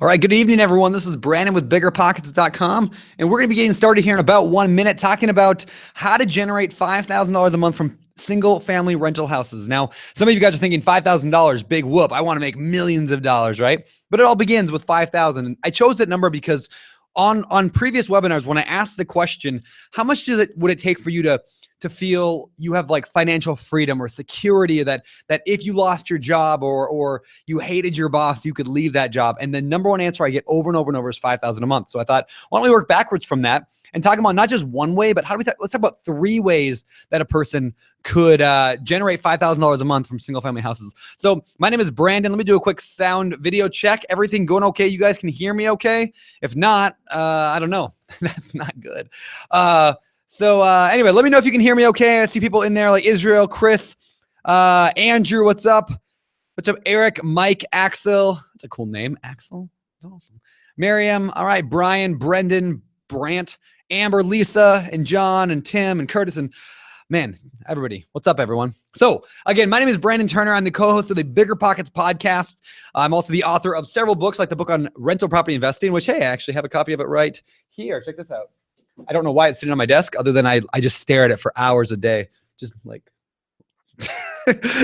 All right, good evening, everyone. This is Brandon with BiggerPockets.com, and we're going to be getting started here in about 1 minute talking about how to generate $5,000 a month from single-family rental houses. Now, some of you guys are thinking $5,000, big whoop. I want to make millions of dollars, right? But it all begins with 5,000. I chose that number because on previous webinars, when I asked the question, how much would it take for you to feel you have like financial freedom or security that if you lost your job or you hated your boss, you could leave that job? And the number one answer I get over and over and over is 5,000 a month. So I thought, why don't we work backwards from that and talk about not just one way, but how do we let's talk about 3 ways that a person could generate $5,000 a month from single family houses. So my name is Brandon. Let me do a quick sound video check. Everything going okay? You guys can hear me okay? If not, I don't know. That's not good. Anyway, let me know if you can hear me okay. I see people in there like Israel, Chris, Andrew, what's up? What's up, Eric, Mike, Axel? That's a cool name, Axel. That's awesome. Miriam, all right, Brian, Brendan, Brant, Amber, Lisa, and John, and Tim, and Curtis, and man, everybody. What's up, everyone? So again, my name is Brandon Turner. I'm the co-host of the Bigger Pockets podcast. I'm also the author of several books, like the book on rental property investing, which, hey, I actually have a copy of it right here. Check this out. I don't know why it's sitting on my desk other than I just stare at it for hours a day. Just like,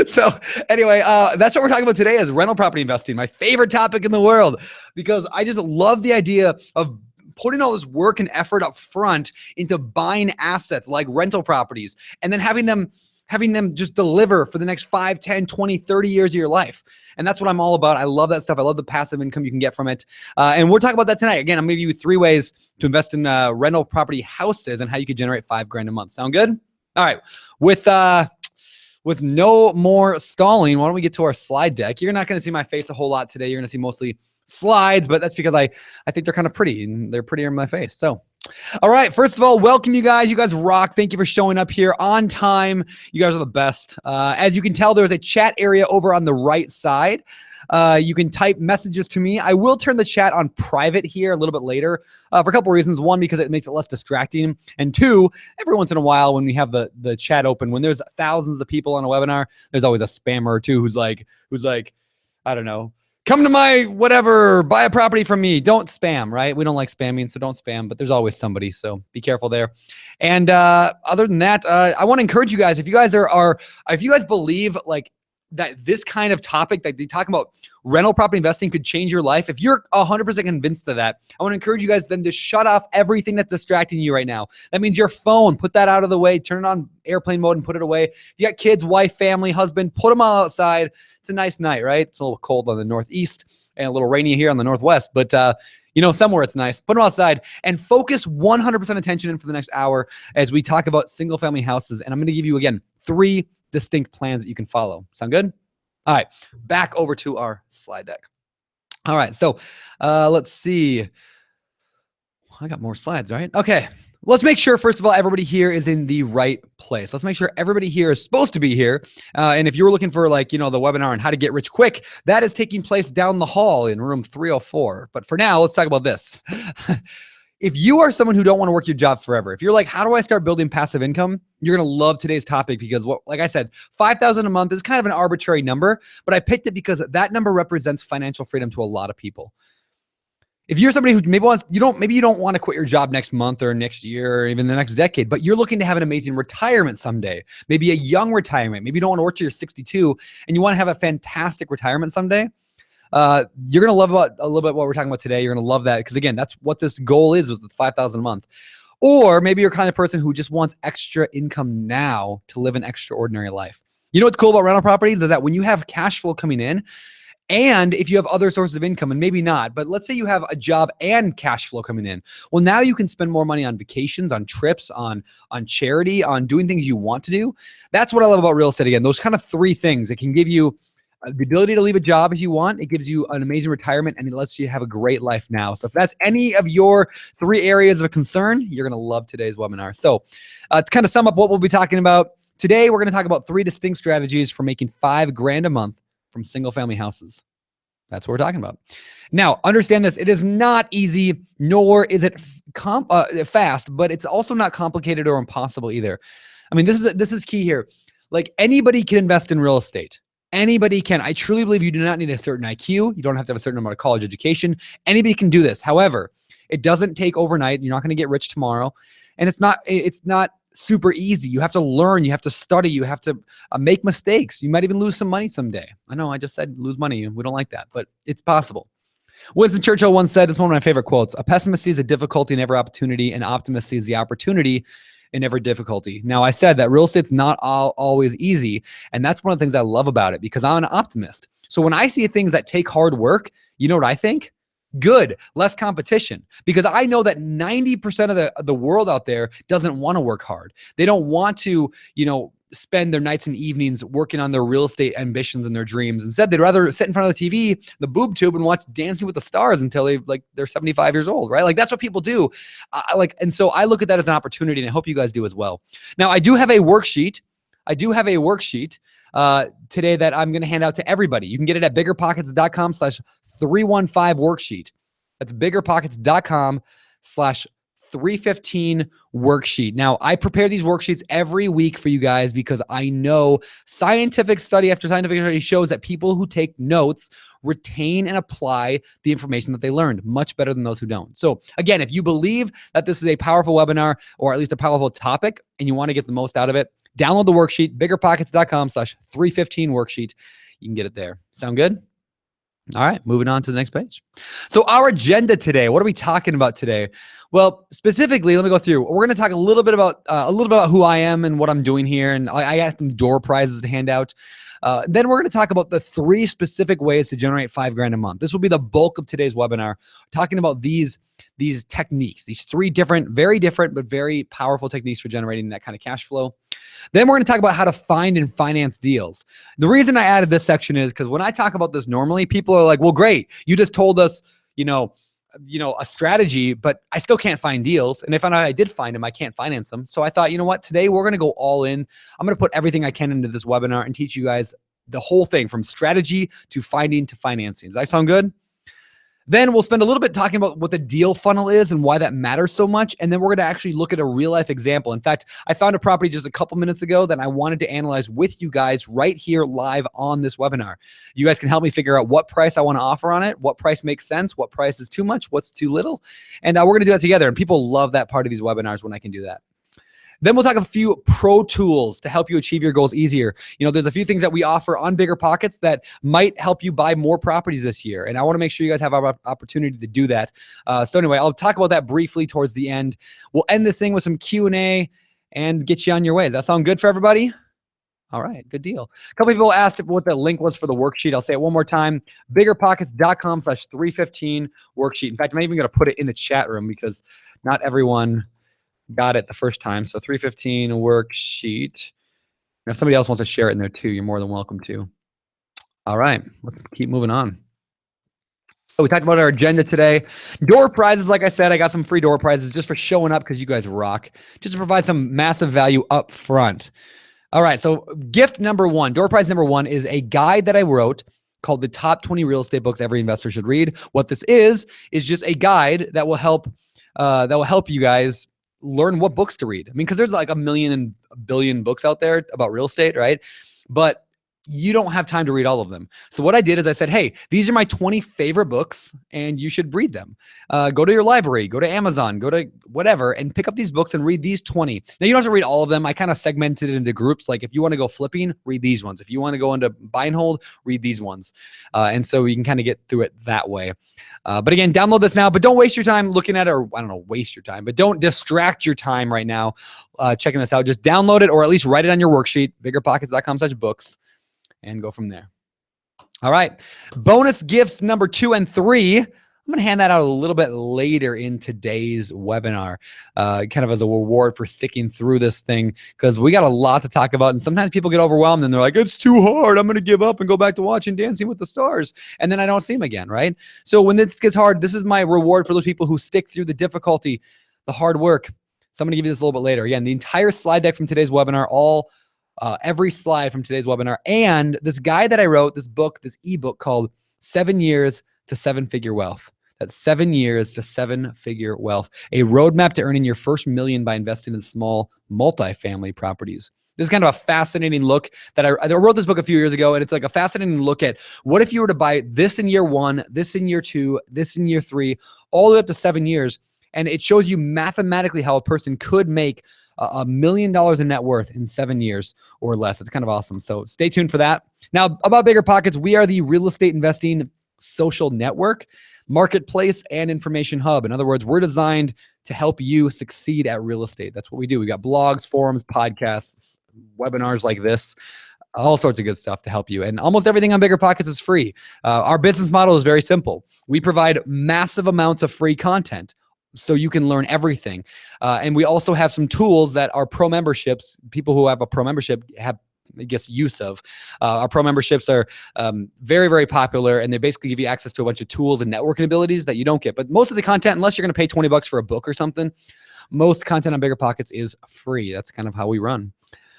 so anyway, that's what we're talking about today is rental property investing, my favorite topic in the world, because I just love the idea of putting all this work and effort up front into buying assets like rental properties and then having them just deliver for the next 5, 10, 20, 30 years of your life. And that's what I'm all about. I love that stuff. I love the passive income you can get from it. And we're talking about that tonight. Again, I'm going to give you 3 ways to invest in rental property houses and how you could generate $5,000 a month. Sound good? All right. With no more stalling, why don't we get to our slide deck? You're not going to see my face a whole lot today. You're going to see mostly slides, but that's because I think they're kind of pretty and they're prettier in my face. So, all right. First of all, welcome you guys. You guys rock. Thank you for showing up here on time. You guys are the best. As you can tell, there's a chat area over on the right side. You can type messages to me. I will turn the chat on private here a little bit later for a couple of reasons. 1, because it makes it less distracting. And 2, every once in a while when we have the chat open, when there's thousands of people on a webinar, there's always a spammer or two who's like, I don't know, come to my whatever, buy a property from me. Don't spam, right? We don't like spamming, so don't spam, but there's always somebody, so be careful there. And other than that, I want to encourage you guys, if you guys if you guys believe like that this kind of topic that they talk about rental property investing could change your life, if you're 100% convinced of that, I want to encourage you guys then to shut off everything that's distracting you right now. That means your phone, put that out of the way, turn it on airplane mode and put it away. If you got kids, wife, family, husband, put them all outside. It's a nice night, right? It's a little cold on the northeast and a little rainy here on the northwest, but somewhere it's nice. Put them outside and focus 100% attention in for the next hour as we talk about single family houses. And I'm going to give you, again, 3 distinct plans that you can follow. Sound good? All right, back over to our slide deck. All right, so let's see. I got more slides, right? Okay. Let's make sure, first of all, everybody here is in the right place. Let's make sure everybody here is supposed to be here. And if you're looking for the webinar on how to get rich quick, that is taking place down the hall in room 304. But for now, let's talk about this. If you are someone who don't want to work your job forever, if you're like, how do I start building passive income? You're going to love today's topic because like I said, 5,000 a month is kind of an arbitrary number, but I picked it because that number represents financial freedom to a lot of people. If you're somebody who maybe you don't want to quit your job next month or next year or even the next decade, but you're looking to have an amazing retirement someday, maybe a young retirement, maybe you don't want to work till you're 62 and you want to have a fantastic retirement someday, you're going to love a little bit what we're talking about today. You're going to love that because again, that's what this goal was the 5,000 a month. Or maybe you're the kind of person who just wants extra income now to live an extraordinary life. You know what's cool about rental properties is that when you have cash flow coming in, and if you have other sources of income, and maybe not, but let's say you have a job and cash flow coming in. Well, now you can spend more money on vacations, on trips, on charity, on doing things you want to do. That's what I love about real estate. Again, those kind of 3 things. It can give you the ability to leave a job if you want. It gives you an amazing retirement, and it lets you have a great life now. So if that's any of your 3 areas of concern, you're going to love today's webinar. So to kind of sum up what we'll be talking about, today we're going to talk about 3 distinct strategies for making $5,000 a month from single family houses. That's what we're talking about. Now, understand this. It is not easy, nor is it fast, but it's also not complicated or impossible either. I mean, this is key here. Like anybody can invest in real estate. Anybody can. I truly believe you do not need a certain IQ. You don't have to have a certain amount of college education. Anybody can do this. However, it doesn't take overnight. You're not going to get rich tomorrow. And it's not super easy. You have to learn. You have to study. You have to make mistakes. You might even lose some money someday. I know I just said lose money. We don't like that, but it's possible. Winston Churchill once said, it's one of my favorite quotes, a pessimist sees a difficulty in every opportunity, and an optimist sees the opportunity in every difficulty. Now, I said that real estate's not always easy, and that's one of the things I love about it because I'm an optimist. So when I see things that take hard work, you know what I think? Good, less competition, because I know that 90% of the world out there doesn't want to work hard. They don't want to, spend their nights and evenings working on their real estate ambitions and their dreams. Instead, they'd rather sit in front of the TV, the boob tube, and watch Dancing with the Stars until they're 75 years old, right? Like that's what people do. And so I look at that as an opportunity, and I hope you guys do as well. Now, I do have a worksheet. Today that I'm going to hand out to everybody. You can get it at biggerpockets.com/315 worksheet. That's biggerpockets.com/315 worksheet. Now, I prepare these worksheets every week for you guys because I know scientific study after scientific study shows that people who take notes retain and apply the information that they learned much better than those who don't. So again, if you believe that this is a powerful webinar or at least a powerful topic and you want to get the most out of it, download the worksheet, biggerpockets.com/315 worksheet. You can get it there. Sound good? All right, moving on to the next page. So our agenda today, what are we talking about today? Well, specifically, let me go through. We're going to talk a little bit about who I am and what I'm doing here, and I got some door prizes to hand out. Then we're going to talk about the 3 specific ways to generate $5,000 a month. This will be the bulk of today's webinar, talking about these techniques, these 3 very different but very powerful techniques for generating that kind of cash flow. Then we're going to talk about how to find and finance deals. The reason I added this section is because when I talk about this normally, people are like, well, great, you just told us, a strategy, but I still can't find deals. And if I did find them, I can't finance them. So I thought, you know what, today we're going to go all in. I'm going to put everything I can into this webinar and teach you guys the whole thing from strategy to finding to financing. Does that sound good? Then we'll spend a little bit talking about what the deal funnel is and why that matters so much. And then we're going to actually look at a real life example. In fact, I found a property just a couple minutes ago that I wanted to analyze with you guys right here live on this webinar. You guys can help me figure out what price I want to offer on it, what price makes sense, what price is too much, what's too little. And we're going to do that together. And people love that part of these webinars when I can do that. Then we'll talk a few pro tools to help you achieve your goals easier. There's a few things that we offer on BiggerPockets that might help you buy more properties this year. And I want to make sure you guys have an opportunity to do that. So anyway, I'll talk about that briefly towards the end. We'll end this thing with some Q&A and get you on your way. Does that sound good for everybody? All right, good deal. A couple people asked what the link was for the worksheet. I'll say it one more time, biggerpockets.com/315 worksheet. In fact, I'm even going to put it in the chat room because not everyone got it the first time. So 315 worksheet. And if somebody else wants to share it in there too, you're more than welcome to. All right, let's keep moving on. So we talked about our agenda today. Door prizes, like I said, I got some free door prizes just for showing up because you guys rock, just to provide some massive value up front. All right, so gift number 1, door prize number 1 is a guide that I wrote called the top 20 real estate books every investor should read. What this is just a guide that will help you guys learn what books to read. I mean, because there's like a million and a billion books out there about real estate, right? But you don't have time to read all of them. So what I did is I said, hey, these are my 20 favorite books and you should read them. Go to your library, go to Amazon, go to whatever, and pick up these books and read these 20. Now you don't have to read all of them. I kind of segmented it into groups. Like if you want to go flipping, read these ones. If you want to go into buy and hold, read these ones. And so you can kind of get through it that way. But again, download this now, but don't waste your time looking at it, or I don't know, waste your time, but don't distract your time right now checking this out. Just download it or at least write it on your worksheet, biggerpockets.com/books. And go from there. All right. Bonus gifts number 2 and 3. I'm going to hand that out a little bit later in today's webinar, kind of as a reward for sticking through this thing, because we got a lot to talk about. And sometimes people get overwhelmed and they're like, it's too hard. I'm going to give up and go back to watching Dancing with the Stars. And then I don't see them again, right? So when this gets hard, this is my reward for those people who stick through the difficulty, the hard work. So I'm going to give you this a little bit later. Again, the entire slide deck from today's webinar, every slide from today's webinar, and this guide that I wrote, this book, this ebook called 7 Years to 7-Figure Wealth. That's 7 years to 7-figure wealth, a roadmap to earning your first $1 million by investing in small multifamily properties. This is kind of a fascinating look that I wrote this book a few years ago, and it's like a fascinating look at what if you were to buy this in year 1, this in year 2, this in year 3, all the way up to 7 years. And it shows you mathematically how a person could make $1 million in net worth in 7 years or less. It's kind of awesome. So stay tuned for that. Now, about BiggerPockets, we are the real estate investing social network, marketplace, and information hub. In other words, we're designed to help you succeed at real estate. That's what we do. We got blogs, forums, podcasts, webinars like this, all sorts of good stuff to help you. And almost everything on BiggerPockets is free. Our business model is very simple. We provide massive amounts of free content so you can learn everything. And we also have some tools that our pro memberships, people who have a pro membership have, I guess, use of. Our pro memberships are very, very popular, and they basically give you access to a bunch of tools and networking abilities that you don't get. But most of the content, unless you're going to pay $20 for a book or something, most content on BiggerPockets is free. That's kind of how we run.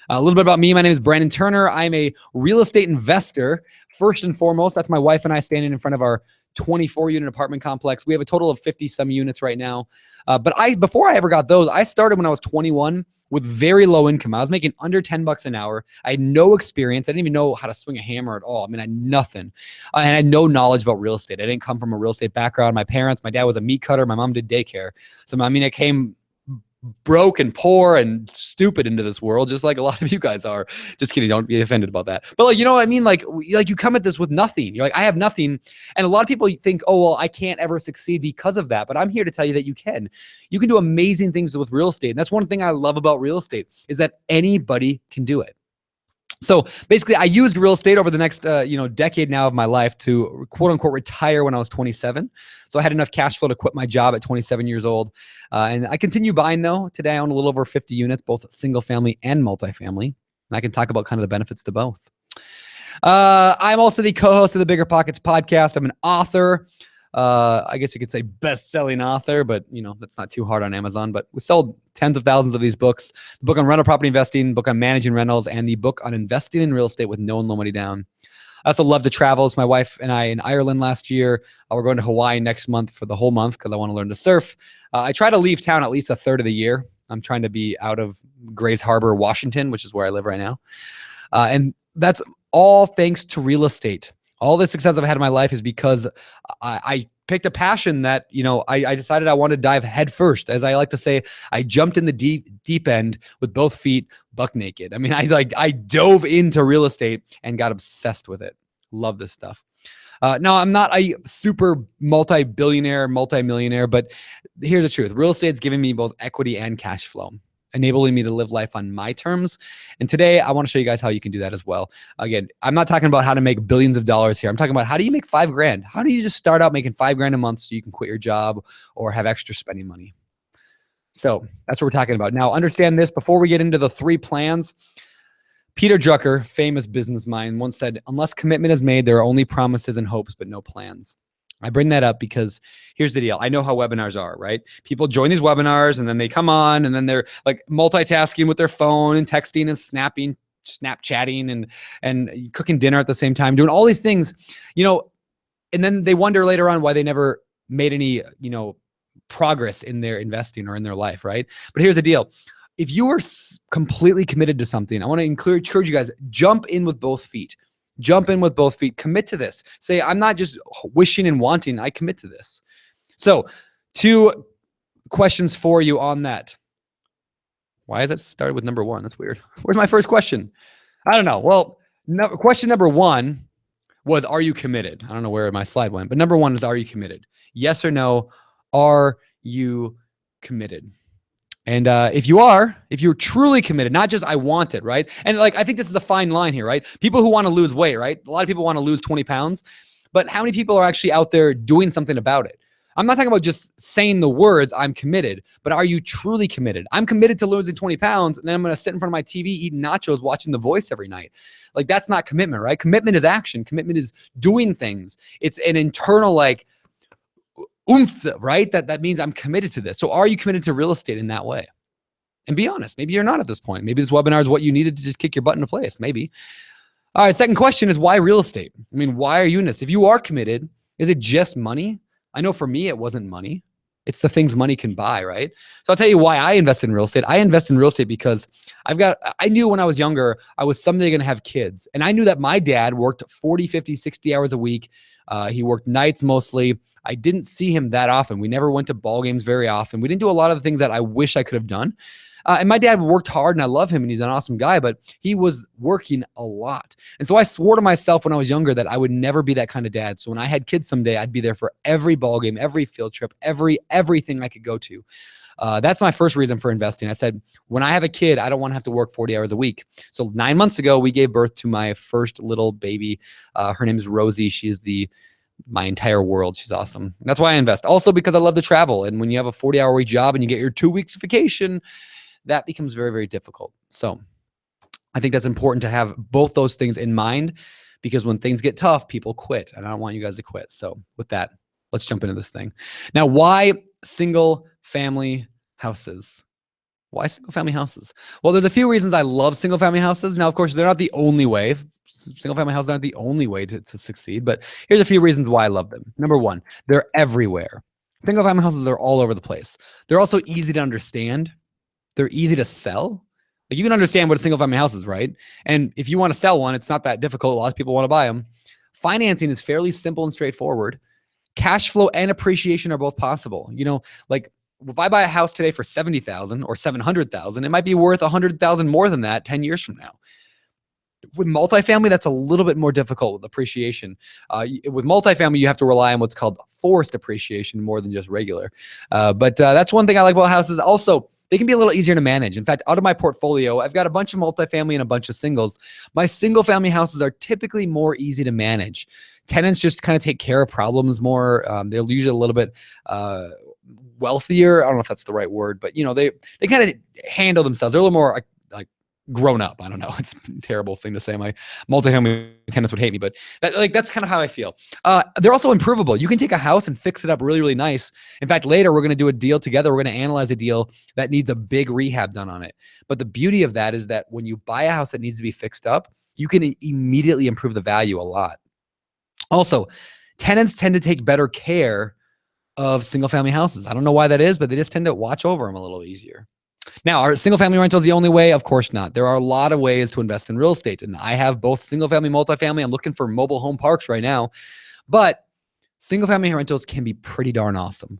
A little bit about me. My name is Brandon Turner. I'm a real estate investor. First and foremost, that's my wife and I standing in front of our 24-unit apartment complex. We have a total of 50-some units right now. But before I ever got those, I started when I was 21 with very low income. I was making under $10 an hour. I had no experience. I didn't even know how to swing a hammer at all. I mean, I had nothing. And I had no knowledge about real estate. I didn't come from a real estate background. My dad was a meat cutter. My mom did daycare. So, I mean, I came broke and poor and stupid into this world, just like a lot of you guys are. Just kidding. Don't be offended about that. But like, you know what I mean? Like you come at this with nothing. You're like, I have nothing. And a lot of people think, oh, well, I can't ever succeed because of that. But I'm here to tell you that you can. You can do amazing things with real estate. And that's one thing I love about real estate is that anybody can do it. So basically, I used real estate over the next decade now of my life to quote unquote retire when I was 27. So I had enough cash flow to quit my job at 27 years old. And I continue buying though. Today I own a little over 50 units, both single family and multifamily. And I can talk about kind of the benefits to both. I'm also the co-host of the BiggerPockets podcast. I'm an author. I guess you could say best-selling author, but that's not too hard on Amazon. But we sold tens of thousands of these books: the book on rental property investing, book on managing rentals, and the book on investing in real estate with no loan money down. I also love to travel. It's my wife and I in Ireland last year. We're going to Hawaii next month for the whole month because I want to learn to surf. I try to leave town at least a third of the year. I'm trying to be out of Grays Harbor, Washington, which is where I live right now. And that's all thanks to real estate. All the success I've had in my life is because I picked a passion that, I decided I wanted to dive head first. As I like to say, I jumped in the deep end with both feet buck naked. I mean, I dove into real estate and got obsessed with it. Love this stuff. Now, I'm not a super multi-billionaire, multi-millionaire, but here's the truth. Real estate's giving me both equity and cash flow, enabling me to live life on my terms. And today I want to show you guys how you can do that as well. Again, I'm not talking about how to make billions of dollars here. I'm talking about how do you make $5,000? How do you just start out making $5,000 a month so you can quit your job or have extra spending money? So that's what we're talking about. Now, understand this before we get into the 3 plans. Peter Drucker, famous business mind, once said, unless commitment is made, there are only promises and hopes, but no plans. I bring that up because here's the deal. I know how webinars are, right? People join these webinars and then they come on and then they're like multitasking with their phone and texting and Snapchatting and cooking dinner at the same time, doing all these things, and then they wonder later on why they never made any, progress in their investing or in their life, right? But here's the deal. If you are completely committed to something, I want to encourage you guys, jump in with both feet. Jump in with both feet. Commit to this. Say, I'm not just wishing and wanting. I commit to this. So 2 questions for you on that. Why is it started with number 1? That's weird. Where's my first question? I don't know. Well, question number 1 was, are you committed? I don't know where my slide went, but number 1 is, are you committed? Yes or no? Are you committed? And if you're truly committed, not just I want it, right? And I think this is a fine line here, right? People who want to lose weight, right? A lot of people want to lose 20 pounds, but how many people are actually out there doing something about it? I'm not talking about just saying the words, I'm committed, but are you truly committed? I'm committed to losing 20 pounds, and then I'm going to sit in front of my TV, eating nachos, watching The Voice every night. That's not commitment, right? Commitment is action. Commitment is doing things. It's an internal oomph, right? That means I'm committed to this. So are you committed to real estate in that way? And be honest. Maybe you're not at this point. Maybe this webinar is what you needed to just kick your butt into place. Maybe. All right. Second question is, why real estate? I mean, why are you in this? If you are committed, is it just money? I know for me, it wasn't money. It's the things money can buy, right? So I'll tell you why I invest in real estate. I invest in real estate because I knew when I was younger, I was someday going to have kids. And I knew that my dad worked 40, 50, 60 hours a week. He worked nights mostly. I didn't see him that often. We never went to ball games very often. We didn't do a lot of the things that I wish I could have done. And my dad worked hard and I love him and he's an awesome guy, but he was working a lot. And so I swore to myself when I was younger that I would never be that kind of dad. So when I had kids someday, I'd be there for every ball game, every field trip, everything I could go to. That's my first reason for investing. I said, when I have a kid, I don't want to have to work 40 hours a week. So 9 months ago, we gave birth to my first little baby. Her name is Rosie. She's my entire world. She's awesome. That's why I invest. Also because I love to travel. And when you have a 40-hour week job and you get your 2 weeks vacation, that becomes very, very difficult. So I think that's important to have both those things in mind, because when things get tough, people quit. And I don't want you guys to quit. So with that, let's jump into this thing. Now, why single family houses? Why single family houses? Well, there's a few reasons I love single family houses. Now, of course, they're not the only way. Single family houses aren't the only way to succeed, but here's a few reasons why I love them. Number one, they're everywhere. Single family houses are all over the place. They're also easy to understand. They're easy to sell. Like, you can understand what a single family house is, right? And if you want to sell one, it's not that difficult. A lot of people want to buy them. Financing is fairly simple and straightforward. Cash flow and appreciation are both possible. You know, like if I buy a house today for $70,000 or $700,000, it might be worth $100,000 more than that 10 years from now. With multifamily, that's a little bit more difficult with appreciation. With multifamily, you have to rely on what's called forced appreciation more than just regular. But that's one thing I like about houses. Also, they can be a little easier to manage. In fact, out of my portfolio, I've got a bunch of multifamily and a bunch of singles. My single family houses are typically more easy to manage. Tenants just kind of take care of problems more. They're usually a little bit wealthier. I don't know if that's the right word, but you know, they kind of handle themselves. They're a little more like grown up. I don't know. It's a terrible thing to say. My multifamily tenants would hate me, but that's kind of how I feel. They're also improvable. You can take a house and fix it up really, really nice. In fact, later we're going to do a deal together. We're going to analyze a deal that needs a big rehab done on it. But the beauty of that is that when you buy a house that needs to be fixed up, you can immediately improve the value a lot. Also, tenants tend to take better care of single family houses. I don't know why that is, but they just tend to watch over them a little easier. Now, are single family rentals the only way? Of course not. There are a lot of ways to invest in real estate. And I have both single family, multifamily. I'm looking for mobile home parks right now. But single family rentals can be pretty darn awesome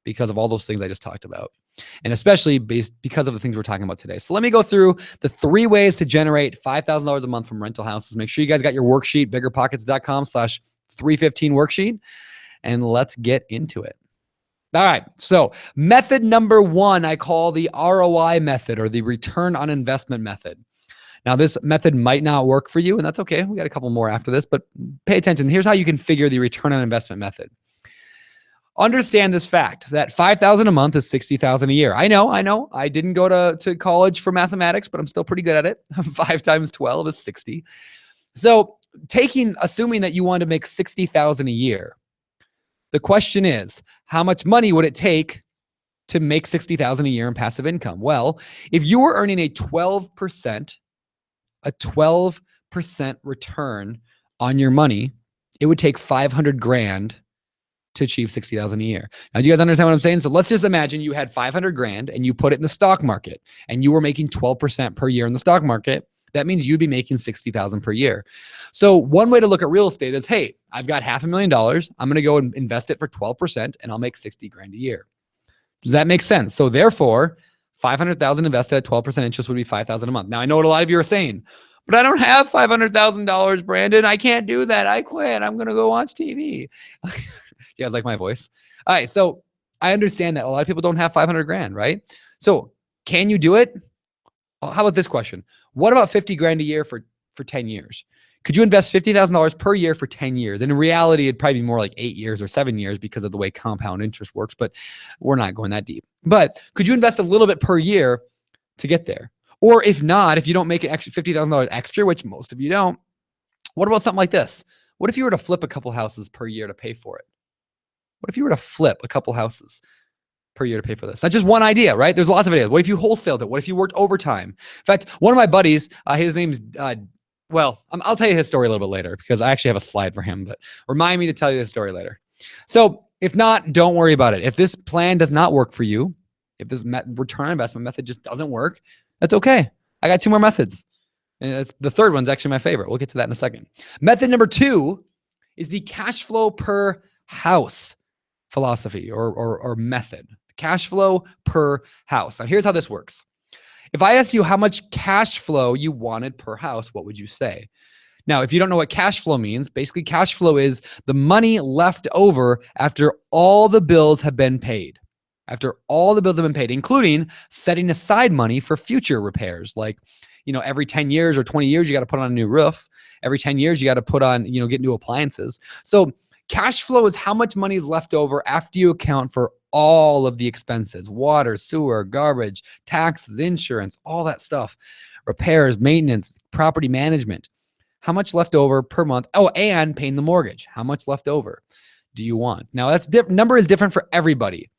because of all those things I just talked about. And especially because of the things we're talking about today. So let me go through the 3 ways to generate $5,000 a month from rental houses. Make sure you guys got your worksheet, biggerpockets.com/315 worksheet. And let's get into it. All right, so method number 1, I call the ROI method, or the return on investment method. Now, this method might not work for you, and that's okay. We got a couple more after this, but pay attention. Here's how you can figure the return on investment method. Understand this fact that $5,000 a month is $60,000 a year. I know. I didn't go to college for mathematics, but I'm still pretty good at it. 5 times 12 is 60. So assuming that you want to make $60,000 a year, the question is, how much money would it take to make $60,000 a year in passive income? Well, if you were earning a 12% return on your money, it would take $500,000 to achieve $60,000 a year. Now, do you guys understand what I'm saying? So let's just imagine you had $500,000 and you put it in the stock market and you were making 12% per year in the stock market. That means you'd be making $60,000 per year. So one way to look at real estate is, hey, I've got $500,000. I'm going to go and invest it for 12% and I'll make $60,000 a year. Does that make sense? So therefore, $500,000 invested at 12% interest would be $5,000 a month. Now, I know what a lot of you are saying, but I don't have $500,000, Brandon. I can't do that. I quit. I'm going to go watch TV. You guys like my voice? All right. So I understand that a lot of people don't have $500,000, right? So can you do it? How about this question? What about $50,000 a year for 10 years? Could you invest $50,000 per year for 10 years? And in reality, it'd probably be more like 8 years or 7 years because of the way compound interest works, but we're not going that deep. But could you invest a little bit per year to get there? Or if not, if you don't make an extra $50,000 extra, which most of you don't, what about something like this? What if you were to flip a couple houses per year to pay for it? What if you were to flip a couple houses per year to pay for this? Not just one idea, right? There's lots of ideas. What if you wholesaled it? What if you worked overtime? In fact, one of my buddies, his name's, I'll tell you his story a little bit later because I actually have a slide for him, but remind me to tell you the story later. So if not, don't worry about it. If this plan does not work for you, if this return on investment method just doesn't work, that's okay. I got 2 more methods. And the third one's actually my favorite. We'll get to that in a second. Method number 2 is the cash flow per house philosophy or method. Cash flow per house. Now, here's how this works. If I asked you how much cash flow you wanted per house, what would you say? Now, if you don't know what cash flow means, basically cash flow is the money left over after all the bills have been paid. After all the bills have been paid, including setting aside money for future repairs. Like, every 10 years or 20 years, you got to put on a new roof. Every 10 years, you got to put on, get new appliances. So cash flow is how much money is left over after you account for all of the expenses: water, sewer, garbage, taxes, insurance, all that stuff, repairs, maintenance, property management. How much left over per month? Oh, and paying the mortgage. How much left over do you want? Now, that's number is different for everybody.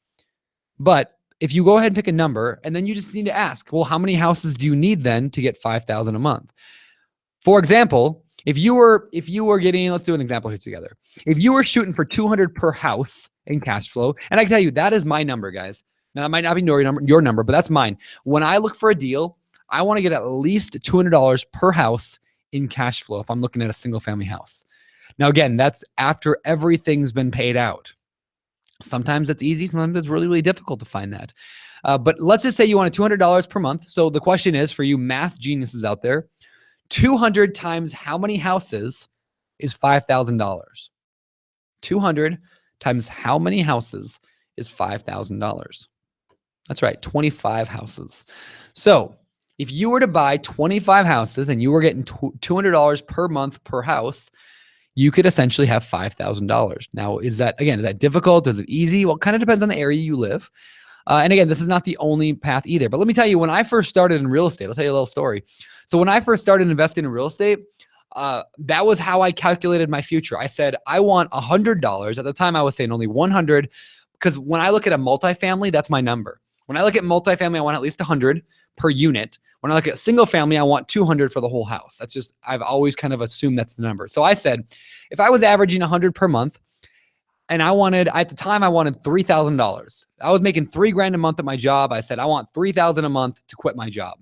But if you go ahead and pick a number, and then you just need to ask, well, how many houses do you need then to get $5,000 a month? For example, if you were getting, let's do an example here together. If you were shooting for 200 per house in cash flow, and I can tell you that is my number, guys. Now, that might not be your number, but that's mine. When I look for a deal, I want to get at least $200 per house in cash flow if I'm looking at a single family house. Now, again, that's after everything's been paid out. Sometimes it's easy. Sometimes it's really, really difficult to find that. But let's just say you want $200 per month. So the question is, for you math geniuses out there, 200 times how many houses is $5,000? 200 times how many houses is $5,000? That's right, 25 houses. So if you were to buy 25 houses and you were getting $200 per month per house, you could essentially have $5,000. Now, is that difficult? Is it easy? Well, it kind of depends on the area you live. And again, this is not the only path either. But let me tell you, when I first started in real estate, I'll tell you a little story. So when I first started investing in real estate, that was how I calculated my future. I said, I want $100. At the time, I was saying only 100, because when I look at a multifamily, that's my number. When I look at multifamily, I want at least 100 per unit. When I look at single family, I want 200 for the whole house. That's just, I've always kind of assumed that's the number. So I said, if I was averaging 100 per month, and at the time, I wanted $3,000. I was making $3,000 a month at my job. I said, I want $3,000 a month to quit my job.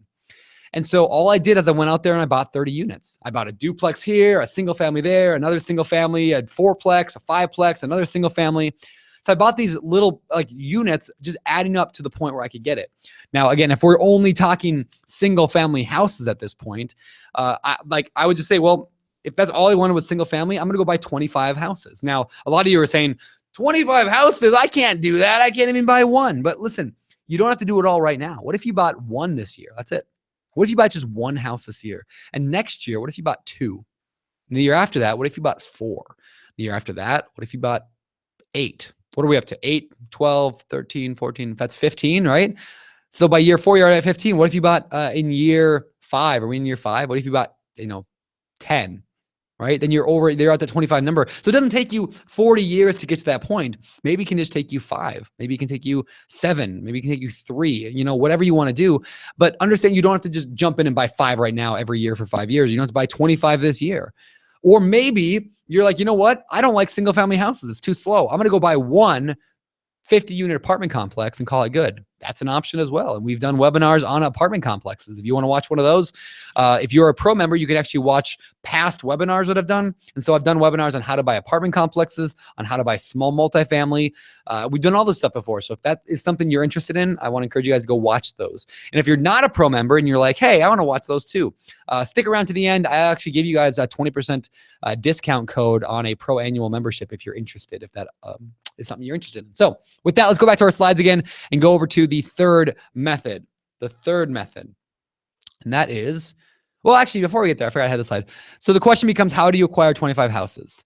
And so all I did is I went out there and I bought 30 units. I bought a duplex here, a single family there, another single family, a fourplex, a fiveplex, another single family. So I bought these little units, just adding up to the point where I could get it. Now, again, if we're only talking single family houses at this point, I would just say, well, if that's all I wanted was single family, I'm going to go buy 25 houses. Now, a lot of you are saying 25 houses, I can't do that. I can't even buy one. But listen, you don't have to do it all right now. What if you bought one this year? That's it. What if you bought just one house this year? And next year, what if you bought 2? And the year after that, what if you bought 4? The year after that, what if you bought 8? What are we up to? 8, 12, 13, 14, that's 15, right? So by year 4, you're at 15. What if you bought in year 5? Are we in year 5? What if you bought, 10? Right? Then they're at the 25 number. So it doesn't take you 40 years to get to that point. Maybe it can just take you 5. Maybe it can take you 7. Maybe it can take you 3, whatever you want to do. But understand, you don't have to just jump in and buy 5 right now every year for 5 years. You don't have to buy 25 this year. Or maybe you're like, you know what? I don't like single family houses. It's too slow. I'm going to go buy one 50-unit apartment complex and call it good. That's an option as well. And we've done webinars on apartment complexes. If you want to watch one of those, if you're a pro member, you can actually watch past webinars that I've done. And so I've done webinars on how to buy apartment complexes, on how to buy small multifamily. We've done all this stuff before. So if that is something you're interested in, I want to encourage you guys to go watch those. And if you're not a pro member and you're like, hey, I want to watch those too, stick around to the end. I actually give you guys a 20% discount code on a pro annual membership if you're interested, if that is something you're interested in. So with that, let's go back to our slides again and go over to the third method. The third method. And that is, well, actually, before we get there, I forgot I had the slide. So the question becomes, how do you acquire 25 houses?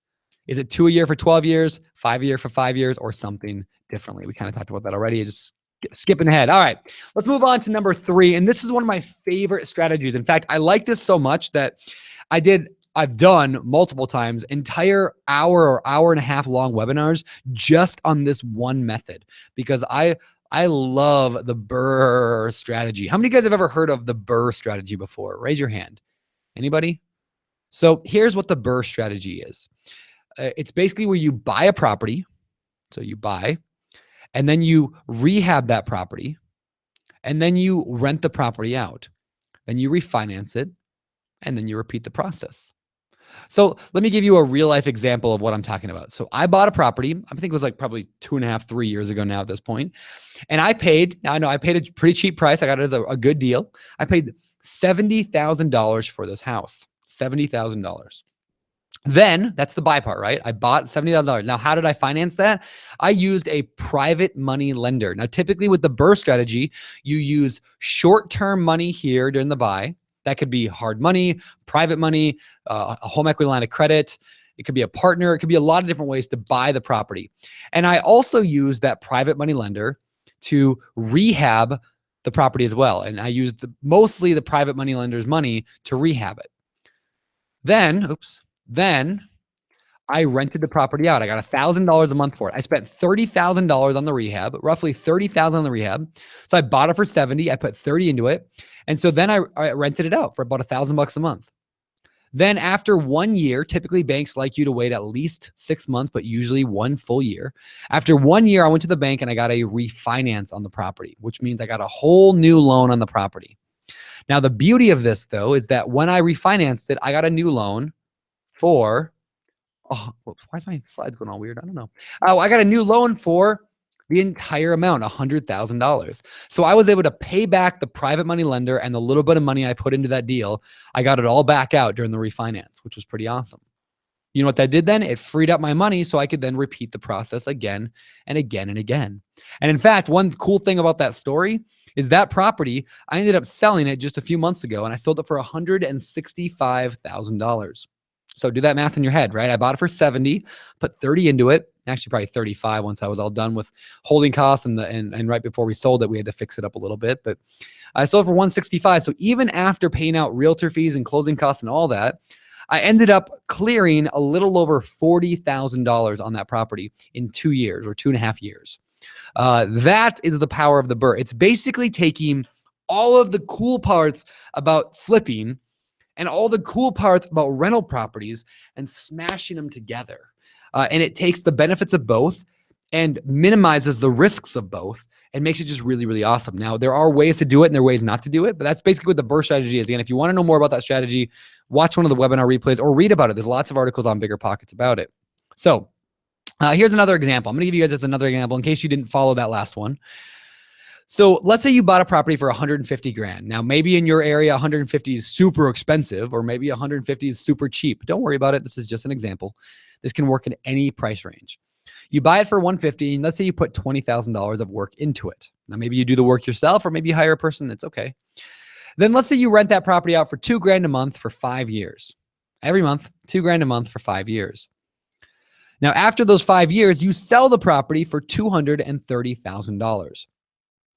Is it 2 a year for 12 years, 5 a year for 5 years, or something differently? We kind of talked about that already. Just skipping ahead. All right, let's move on to number 3. And this is one of my favorite strategies. In fact, I like this so much that I've done multiple times, entire hour or hour and a half long webinars just on this one method, because I love the BRRRR strategy. How many of you guys have ever heard of the BRRRR strategy before? Raise your hand. Anybody? So here's what the BRRRR strategy is. It's basically where you buy a property So you buy, and then you rehab that property, and then you rent the property out. Then you refinance it, and then you repeat the process. So let me give you a real life example of what I'm talking about. So I bought a property, I think it was like probably 2.5, 3 years ago now at this point. And I paid a pretty cheap price. I got it as a good deal. I paid $70,000 for this house, $70,000. Then that's the buy part, right? I bought $70,000. Now, how did I finance that? I used a private money lender. Now, typically with the BRRRR strategy, you use short-term money here during the buy. That could be hard money, private money, a home equity line of credit. It could be a partner. It could be a lot of different ways to buy the property. And I also use that private money lender to rehab the property as well. And I used mostly the private money lender's money to rehab it. Then I rented the property out. I got $1,000 a month for it. I spent $30,000 on the rehab, roughly $30,000 on the rehab. So I bought it for 70. I put 30 into it. And so then I rented it out for about $1,000 a month. Then after 1 year, typically banks like you to wait at least 6 months, but usually 1 full year. After 1 year, I went to the bank and I got a refinance on the property, which means I got a whole new loan on the property. Now, the beauty of this though, is that when I refinanced it, I got a new loan for, why is my slides going all weird? I don't know. I got a new loan for the entire amount, $100,000. So I was able to pay back the private money lender, and the little bit of money I put into that deal, I got it all back out during the refinance, which was pretty awesome. You know what that did then? It freed up my money so I could then repeat the process again and again and again. And in fact, one cool thing about that story is that property, I ended up selling it just a few months ago, and I sold it for $165,000. So do that math in your head, right? I bought it for 70, put 30 into it, actually probably 35 once I was all done with holding costs, and right before we sold it, we had to fix it up a little bit, but I sold it for 165. So even after paying out realtor fees and closing costs and all that, I ended up clearing a little over $40,000 on that property in 2 years or 2.5 years. That is the power of the BRRRR. It's basically taking all of the cool parts about flipping and all the cool parts about rental properties and smashing them together. And it takes the benefits of both and minimizes the risks of both and makes it just really, really awesome. Now, there are ways to do it and there are ways not to do it, but that's basically what the BRRRR strategy is. Again, if you want to know more about that strategy, watch one of the webinar replays or read about it. There's lots of articles on BiggerPockets about it. So here's another example. I'm going to give you guys just another example in case you didn't follow that last one. So let's say you bought a property for 150 grand. Now, maybe in your area, 150 is super expensive, or maybe 150 is super cheap. Don't worry about it. This is just an example. This can work in any price range. You buy it for 150, and let's say you put $20,000 of work into it. Now, maybe you do the work yourself, or maybe you hire a person. That's okay. Then let's say you rent that property out for $2 grand a month for 5 years. Every month, $2 grand a month for 5 years. Now, after those 5 years, you sell the property for $230,000.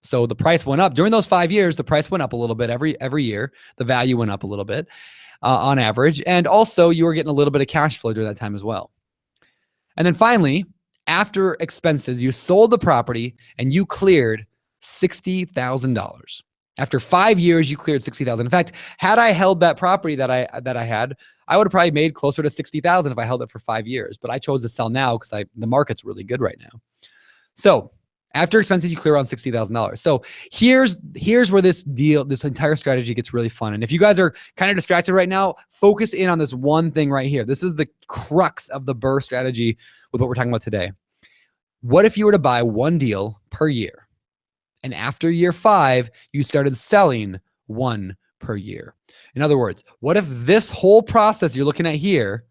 So the price went up. During those 5 years, the price went up a little bit every year. The value went up a little bit on average. And also you were getting a little bit of cash flow during that time as well. And then finally, after expenses, you sold the property and you cleared $60,000. After 5 years, you cleared $60,000. In fact, had I held that property that I had, I would have probably made closer to $60,000 if I held it for 5 years. But I chose to sell now because the market's really good right now. So after expenses, you clear around $60,000. So here's where this entire strategy gets really fun. And if you guys are kind of distracted right now, focus in on this one thing right here. This is the crux of the BRRRR strategy with what we're talking about today. What if you were to buy one deal per year, and after year 5, you started selling one per year? In other words, what if this whole process you're looking at here,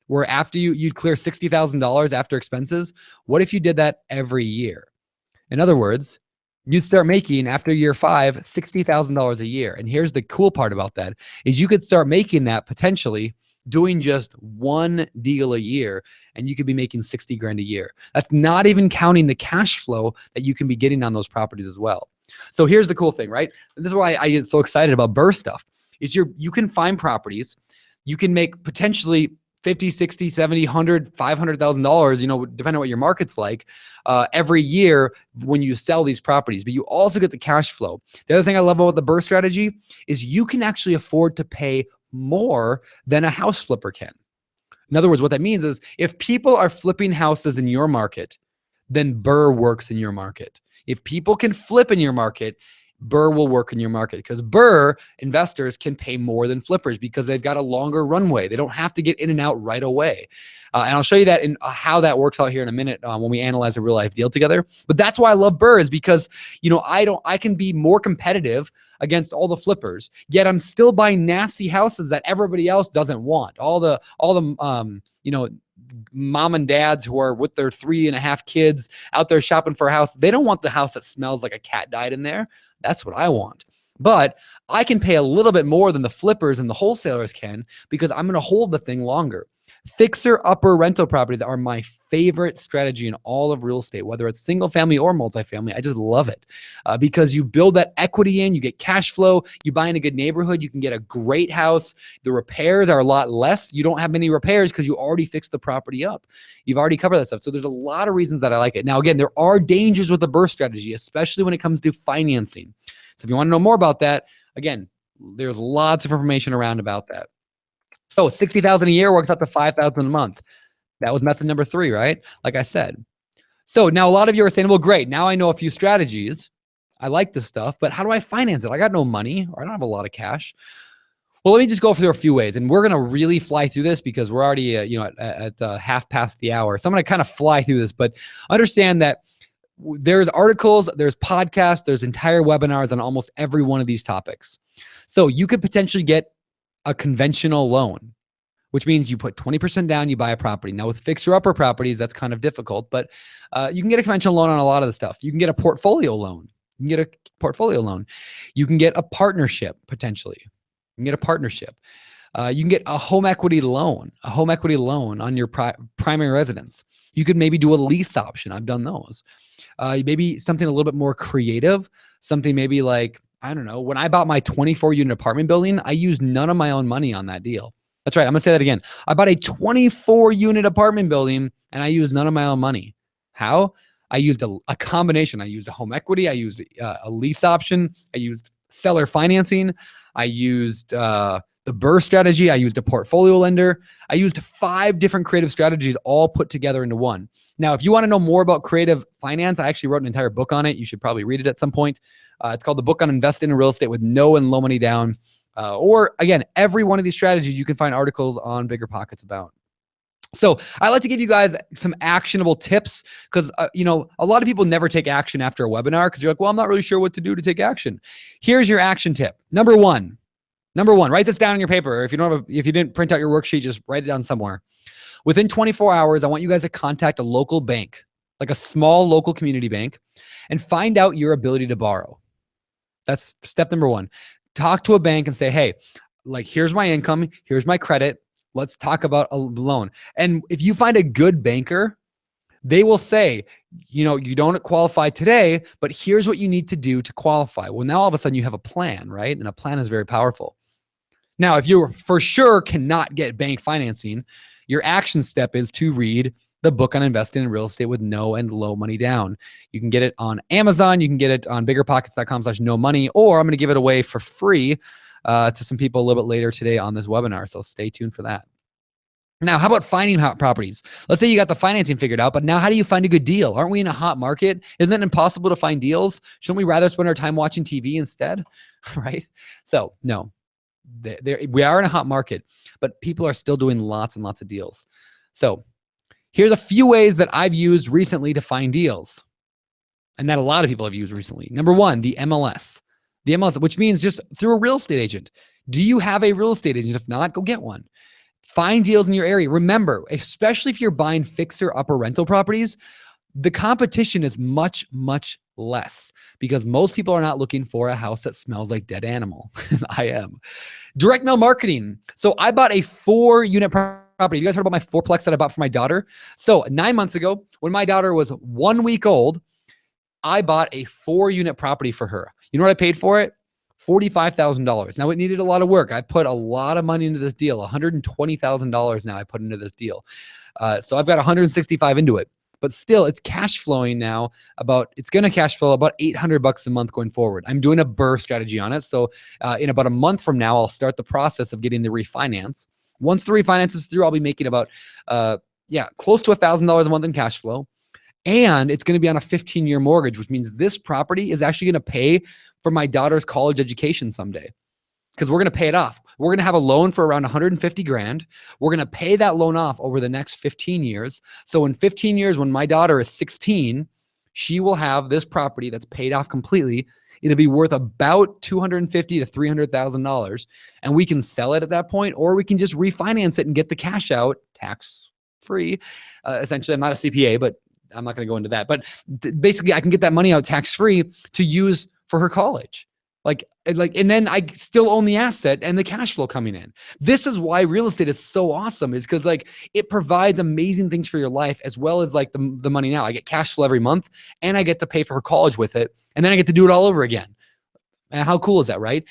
where after you'd clear $60,000 after expenses, what if you did that every year? In other words, you'd start making, after year 5, $60,000 a year. And here's the cool part about that is you could start making that potentially doing just one deal a year, and you could be making 60 grand a year. That's not even counting the cash flow that you can be getting on those properties as well. So here's the cool thing, right? This is why I get so excited about BRRRR stuff is you can find properties, you can make potentially 50, 60, 70, 100, $500,000, you know, depending on what your market's like, every year when you sell these properties, but you also get the cash flow. The other thing I love about the BRRRR strategy is you can actually afford to pay more than a house flipper can. In other words, what that means is if people are flipping houses in your market, then BRRRR works in your market. If people can flip in your market, BRRRR will work in your market, because BRRRR investors can pay more than flippers because they've got a longer runway. They don't have to get in and out right away. And I'll show you that in how that works out here in a minute when we analyze a real life deal together. But that's why I love BRRRR, is because, you know, I can be more competitive against all the flippers, yet I'm still buying nasty houses that everybody else doesn't want. All the you know, mom and dads who are with their 3.5 kids out there shopping for a house, they don't want the house that smells like a cat died in there. That's what I want. But I can pay a little bit more than the flippers and the wholesalers can, because I'm going to hold the thing longer. Fixer-upper rental properties are my favorite strategy in all of real estate, whether it's single family or multifamily. I just love it because you build that equity in, you get cash flow, you buy in a good neighborhood, you can get a great house. The repairs are a lot less. You don't have many repairs because you already fixed the property up. You've already covered that stuff. So there's a lot of reasons that I like it. Now, again, there are dangers with the BRRRR strategy, especially when it comes to financing. So if you want to know more about that, again, there's lots of information around about that. So $60,000 a year works out to $5,000 a month. That was method number 3, right? Like I said. So now a lot of you are saying, well, great, now I know a few strategies. I like this stuff, but how do I finance it? I got no money, or I don't have a lot of cash. Well, let me just go through a few ways, and we're going to really fly through this because we're already you know, at half past the hour. So I'm going to kind of fly through this, but understand that there's articles, there's podcasts, there's entire webinars on almost every one of these topics. So you could potentially get a conventional loan, which means you put 20% down, you buy a property. Now with fixer-upper properties, that's kind of difficult, but you can get a conventional loan on a lot of the stuff. You can get a portfolio loan. You can get a portfolio loan. You can get a partnership, potentially. You can get a partnership. You can get a home equity loan on your primary residence. You could maybe do a lease option. I've done those. Maybe something a little bit more creative, something maybe like, I don't know, when I bought my 24-unit apartment building, I used none of my own money on that deal. That's right. I'm going to say that again. I bought a 24-unit apartment building and I used none of my own money. How? I used a combination. I used a home equity. I used a lease option. I used seller financing. I used the BRRRR strategy. I used a portfolio lender. I used 5 different creative strategies all put together into one. Now, if you want to know more about creative finance, I actually wrote an entire book on it. You should probably read it at some point. It's called The Book on Investing in Real Estate with No and Low Money Down. Or again, every one of these strategies, you can find articles on BiggerPockets about. So I like to give you guys some actionable tips because, you know, a lot of people never take action after a webinar because you're like, well, I'm not really sure what to do to take action. Here's your action tip. Number one, write this down on your paper. Or if you didn't print out your worksheet, just write it down somewhere. Within 24 hours, I want you guys to contact a local bank, like a small local community bank, and find out your ability to borrow. That's step number 1. Talk to a bank and say, hey, like, here's my income, here's my credit. Let's talk about a loan. And if you find a good banker, they will say, you know, you don't qualify today, but here's what you need to do to qualify. Well, now all of a sudden you have a plan, right? And a plan is very powerful. Now, if you for sure cannot get bank financing, your action step is to read the book on investing in real estate with no and low money down. You can get it on Amazon. You can get it on biggerpockets.com/no money, or I'm going to give it away for free to some people a little bit later today on this webinar. So stay tuned for that. Now, how about finding hot properties? Let's say you got the financing figured out, but now how do you find a good deal? Aren't we in a hot market? Isn't it impossible to find deals? Shouldn't we rather spend our time watching TV instead? Right? So no, we are in a hot market, but people are still doing lots and lots of deals. So here's a few ways that I've used recently to find deals and that a lot of people have used recently. Number 1, the MLS. The MLS, which means just through a real estate agent. Do you have a real estate agent? If not, go get one. Find deals in your area. Remember, especially if you're buying fixer-upper rental properties, the competition is much, much less because most people are not looking for a house that smells like dead animal. I am. Direct mail marketing. So I bought a 4-unit property. You guys heard about my 4-plex that I bought for my daughter? So 9 months ago, when my daughter was 1 week old, I bought a 4-unit property for her. You know what I paid for it? $45,000. Now it needed a lot of work. I put a lot of money into this deal. $120,000 now I put into this deal. So I've got 165 into it, but still it's cash flowing now it's going to cash flow about $800 a month going forward. I'm doing a BRRRR strategy on it. So in about a month from now, I'll start the process of getting the refinance. Once the refinance is through, I'll be making about, close to $1,000 a month in cash flow. And it's going to be on a 15-year mortgage, which means this property is actually going to pay for my daughter's college education someday, because we're going to pay it off. We're going to have a loan for around 150 grand. We're going to pay that loan off over the next 15 years. So in 15 years, when my daughter is 16, she will have this property that's paid off completely. It'll be worth about $250,000 to $300,000, and we can sell it at that point, or we can just refinance it and get the cash out tax free. Essentially, I'm not a CPA, but I'm not going to go into that. But basically, I can get that money out tax free to use for her college. And then I still own the asset and the cash flow coming in. This is why real estate is so awesome, is because it provides amazing things for your life, as well as the money now. I get cash flow every month, and I get to pay for her college with it. And then I get to do it all over again. And how cool is that, right?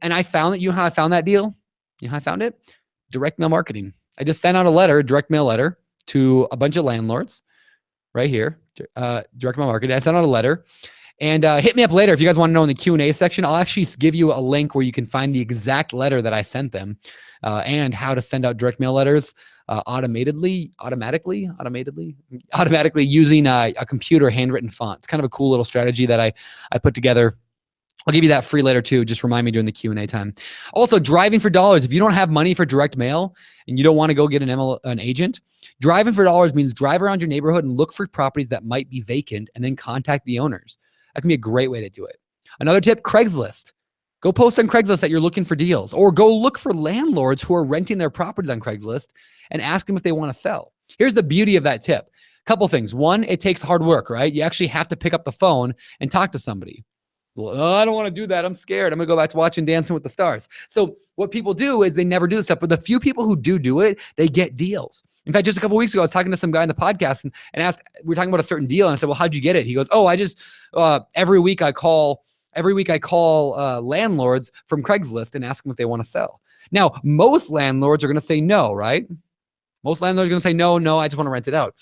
And I found that, you know how I found that deal? You know how I found it? Direct mail marketing. I just sent out a direct mail letter to a bunch of landlords right here, direct mail marketing. I sent out a letter. And hit me up later if you guys want to know in the Q&A section. I'll actually give you a link where you can find the exact letter that I sent them, and how to send out direct mail letters automatically using a computer handwritten font. It's kind of a cool little strategy that I put together. I'll give you that free later too. Just remind me during the Q&A time. Also, driving for dollars. If you don't have money for direct mail and you don't want to go get an agent, driving for dollars means drive around your neighborhood and look for properties that might be vacant, and then contact the owners. That can be a great way to do it. Another tip, Craigslist. Go post on Craigslist that you're looking for deals, or go look for landlords who are renting their properties on Craigslist and ask them if they want to sell. Here's the beauty of that tip. Couple things. One, it takes hard work, right? You actually have to pick up the phone and talk to somebody. Well, oh, I don't want to do that. I'm scared. I'm going to go back to watching Dancing with the Stars. So what people do is they never do this stuff, but the few people who do it, they get deals. In fact, just a couple of weeks ago, I was talking to some guy in the podcast and asked, we were talking about a certain deal. And I said, well, how'd you get it? He goes, oh, I just, every week I call landlords from Craigslist and ask them if they want to sell. Now, most landlords are going to say no, right? Most landlords are going to say, no, I just want to rent it out.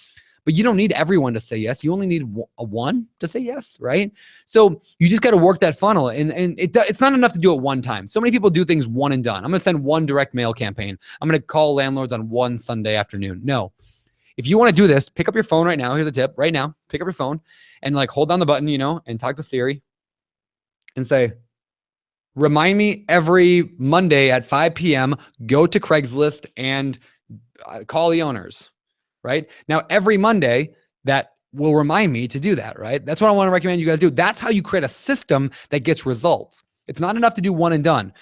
But you don't need everyone to say yes. You only need one to say yes, right? So you just got to work that funnel. And it's not enough to do it one time. So many people do things one and done. I'm going to send one direct mail campaign. I'm going to call landlords on one Sunday afternoon. No. If you want to do this, pick up your phone right now. Here's a tip. Right now, pick up your phone and hold down the button, and talk to Siri and say, remind me every Monday at 5 p.m., go to Craigslist and call the owners. Right now, every Monday, that will remind me to do that, right? That's what I want to recommend you guys do. That's how you create a system that gets results. It's not enough to do one and done.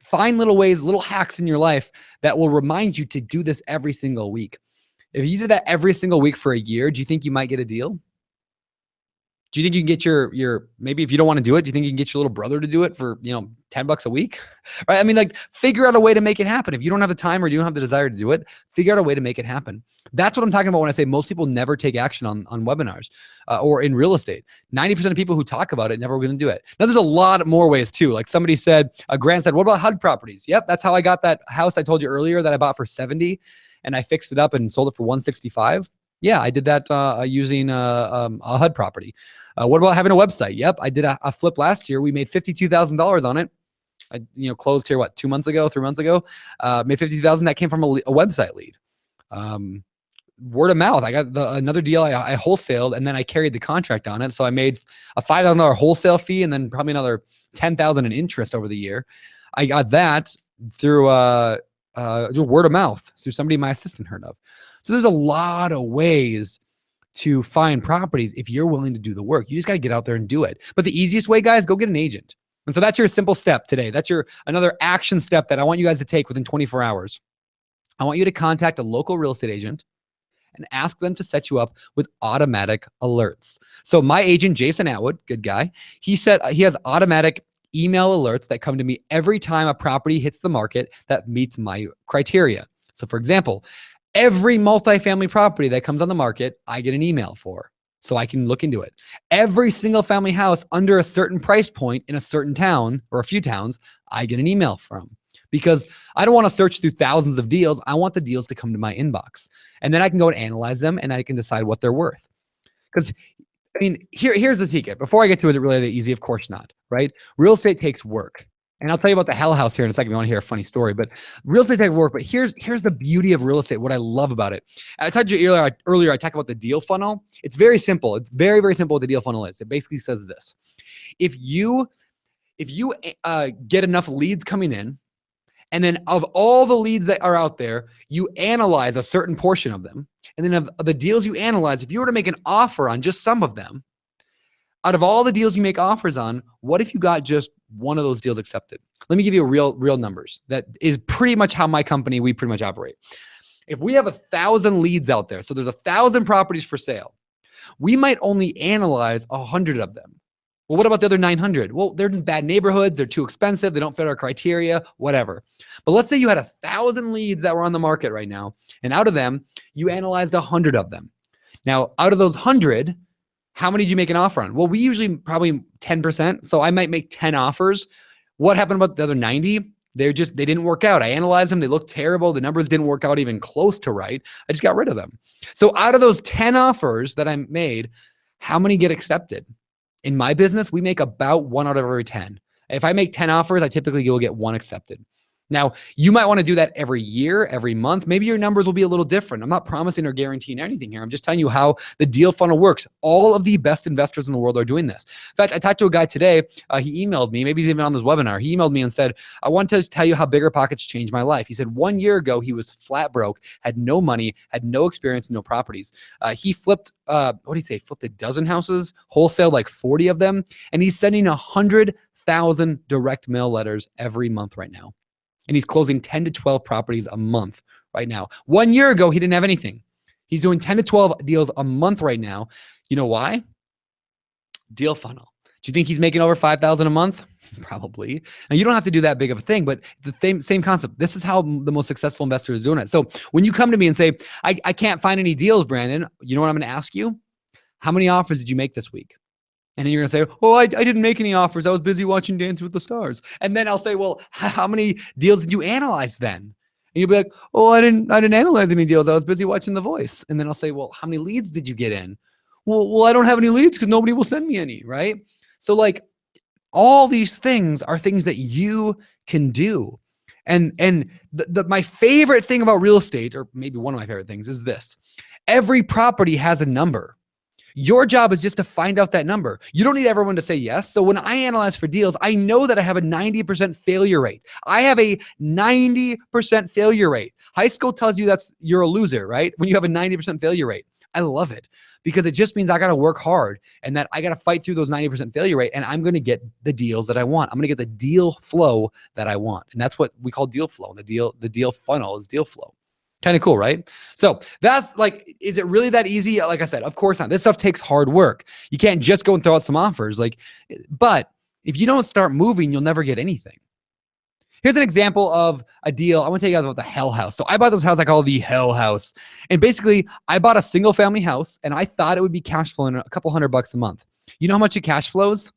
Find little ways, little hacks in your life that will remind you to do this every single week. If you do that every single week for a year, do you think you might get a deal? Do you think you can get your maybe if you don't want to do it, do you think you can get your little brother to do it for, $10 a week? Right? I mean, figure out a way to make it happen. If you don't have the time or you don't have the desire to do it, figure out a way to make it happen. That's what I'm talking about when I say most people never take action on webinars or in real estate. 90% of people who talk about it never going to do it. Now, there's a lot more ways too. Like somebody said, Grant said, what about HUD properties? Yep, that's how I got that house I told you earlier that I bought for 70 and I fixed it up and sold it for 165. Yeah, I did that using a HUD property. What about having a website? Yep, I did a flip last year. We made $52,000 on it. I closed here 3 months ago. Made $52,000. That came from a website lead. Word of mouth. I got another deal. I wholesaled and then I carried the contract on it. So I made a $5,000 wholesale fee and then probably another $10,000 in interest over the year. I got that through word of mouth, through somebody my assistant heard of. So there's a lot of ways to find properties if you're willing to do the work. You just got to get out there and do it. But the easiest way, guys, go get an agent. And so that's your simple step today. That's another action step that I want you guys to take within 24 hours. I want you to contact a local real estate agent and ask them to set you up with automatic alerts. So my agent, Jason Atwood, good guy, he said he has automatic email alerts that come to me every time a property hits the market that meets my criteria. So for example, every multifamily property that comes on the market, I get an email for, so I can look into it. Every single family house under a certain price point in a certain town or a few towns, I get an email from, because I don't want to search through thousands of deals. I want the deals to come to my inbox, and then I can go and analyze them and I can decide what they're worth. Because I mean, here's the secret. Before I get to it, is it really that easy? Of course not, right? Real estate takes work. And I'll tell you about the Hell House here in a second if you want to hear a funny story. But real estate type of work. But here's the beauty of real estate, what I love about it. I told you earlier, I talked about the deal funnel. It's very simple. It's very, very simple what the deal funnel is. It basically says this. If you get enough leads coming in, and then of all the leads that are out there, you analyze a certain portion of them. And then of the deals you analyze, if you were to make an offer on just some of them, out of all the deals you make offers on, what if you got just one of those deals accepted? Let me give you real numbers. That is pretty much how my company, we pretty much operate. If we have 1,000 leads out there, so there's 1,000 properties for sale, we might only analyze 100 of them. Well, what about the other 900? Well, they're in bad neighborhoods. They're too expensive. They don't fit our criteria, whatever. But let's say you had 1,000 leads that were on the market right now. And out of them, you analyzed 100 of them. Now, out of those 100, how many did you make an offer on? Well, we usually probably 10%. So I might make 10 offers. What happened about the other 90? They didn't work out. I analyzed them. They looked terrible. The numbers didn't work out even close to right. I just got rid of them. So out of those 10 offers that I made, how many get accepted? In my business, we make about 1 out of every 10. If I make 10 offers, I typically will get 1 accepted. Now, you might want to do that every year, every month. Maybe your numbers will be a little different. I'm not promising or guaranteeing anything here. I'm just telling you how the deal funnel works. All of the best investors in the world are doing this. In fact, I talked to a guy today. He emailed me. Maybe he's even on this webinar. He emailed me and said, I want to tell you how BiggerPockets changed my life. He said 1 year ago, he was flat broke, had no money, had no experience, no properties. He flipped, what did he say? Flipped a dozen houses, wholesaled like 40 of them. And he's sending 100,000 direct mail letters every month right now. And he's closing 10 to 12 properties a month right now. 1 year ago, he didn't have anything. He's doing 10 to 12 deals a month right now. You know why? Deal funnel. Do you think he's making over 5,000 a month? Probably. And you don't have to do that big of a thing, but the same concept. This is how the most successful investor is doing it. So when you come to me and say, I can't find any deals, Brandon, you know what I'm going to ask you? How many offers did you make this week? And then you're going to say, oh, I didn't make any offers. I was busy watching Dancing with the Stars. And then I'll say, well, how many deals did you analyze then? And you'll be like, oh, I didn't analyze any deals. I was busy watching The Voice. And then I'll say, well, how many leads did you get in? Well, I don't have any leads because nobody will send me any, right? So like all these things are things that you can do. And my favorite thing about real estate, or maybe one of my favorite things, is this. Every property has a number. Your job is just to find out that number. You don't need everyone to say yes. So when I analyze for deals, I know that I have a 90% failure rate. I have a 90% failure rate. High school tells you you're a loser, right? When you have a 90% failure rate. I love it because it just means I got to work hard and that I got to fight through those 90% failure rate, and I'm going to get the deals that I want. I'm going to get the deal flow that I want. And that's what we call deal flow. And the deal funnel is deal flow. Kind of cool, right? So that's like, is it really that easy? Like I said, of course not. This stuff takes hard work. You can't just go and throw out some offers. But if you don't start moving, you'll never get anything. Here's an example of a deal. I want to tell you guys about the Hell House. So I bought this house I call the Hell House. And basically, I bought a single family house and I thought it would be cash flowing a couple $100 a month. You know how much it cash flows?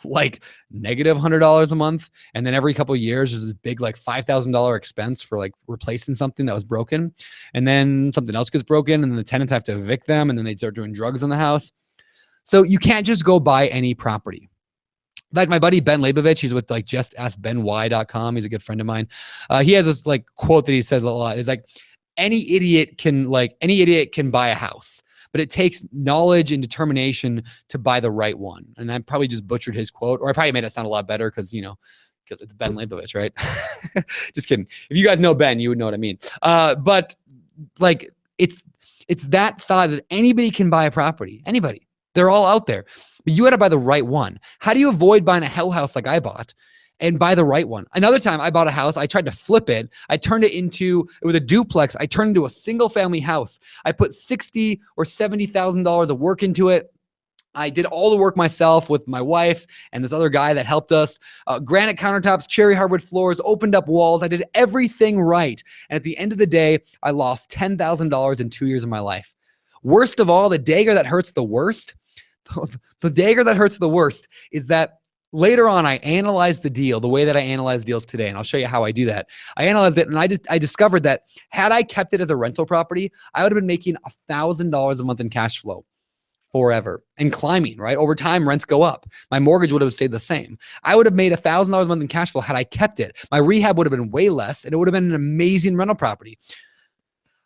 Like negative $100 a month. And then every couple of years, there's this big like $5,000 expense for like replacing something that was broken. And then something else gets broken and then the tenants have to evict them and then they start doing drugs in the house. So you can't just go buy any property. Like my buddy Ben Leibovich, he's with like justaskbenwhy.com. He's a good friend of mine. He has this like quote that he says a lot. It's like any idiot can buy a house, but it takes knowledge and determination to buy the right one. And I probably just butchered his quote, or I probably made it sound a lot better because it's Ben Leibovich, right? Just kidding. If you guys know Ben, you would know what I mean. But like it's that thought that anybody can buy a property. Anybody. They're all out there. But you got to buy the right one. How do you avoid buying a hell house like I bought and buy the right one? Another time I bought a house. I tried to flip it. I turned it was a duplex. I turned it into a single family house. I put $60,000 or $70,000 of work into it. I did all the work myself with my wife and this other guy that helped us. Granite countertops, cherry hardwood floors, opened up walls. I did everything right. And at the end of the day, I lost $10,000 in 2 years of my life. Worst of all, the dagger that hurts the worst is that later on, I analyzed the deal the way that I analyze deals today, and I'll show you how I do that. I analyzed it, and I discovered that had I kept it as a rental property, I would have been making $1,000 a month in cash flow. forever and climbing, right? Over time, rents go up. My mortgage would have stayed the same. I would have made $1,000 a month in cash flow had I kept it. My rehab would have been way less, and it would have been an amazing rental property.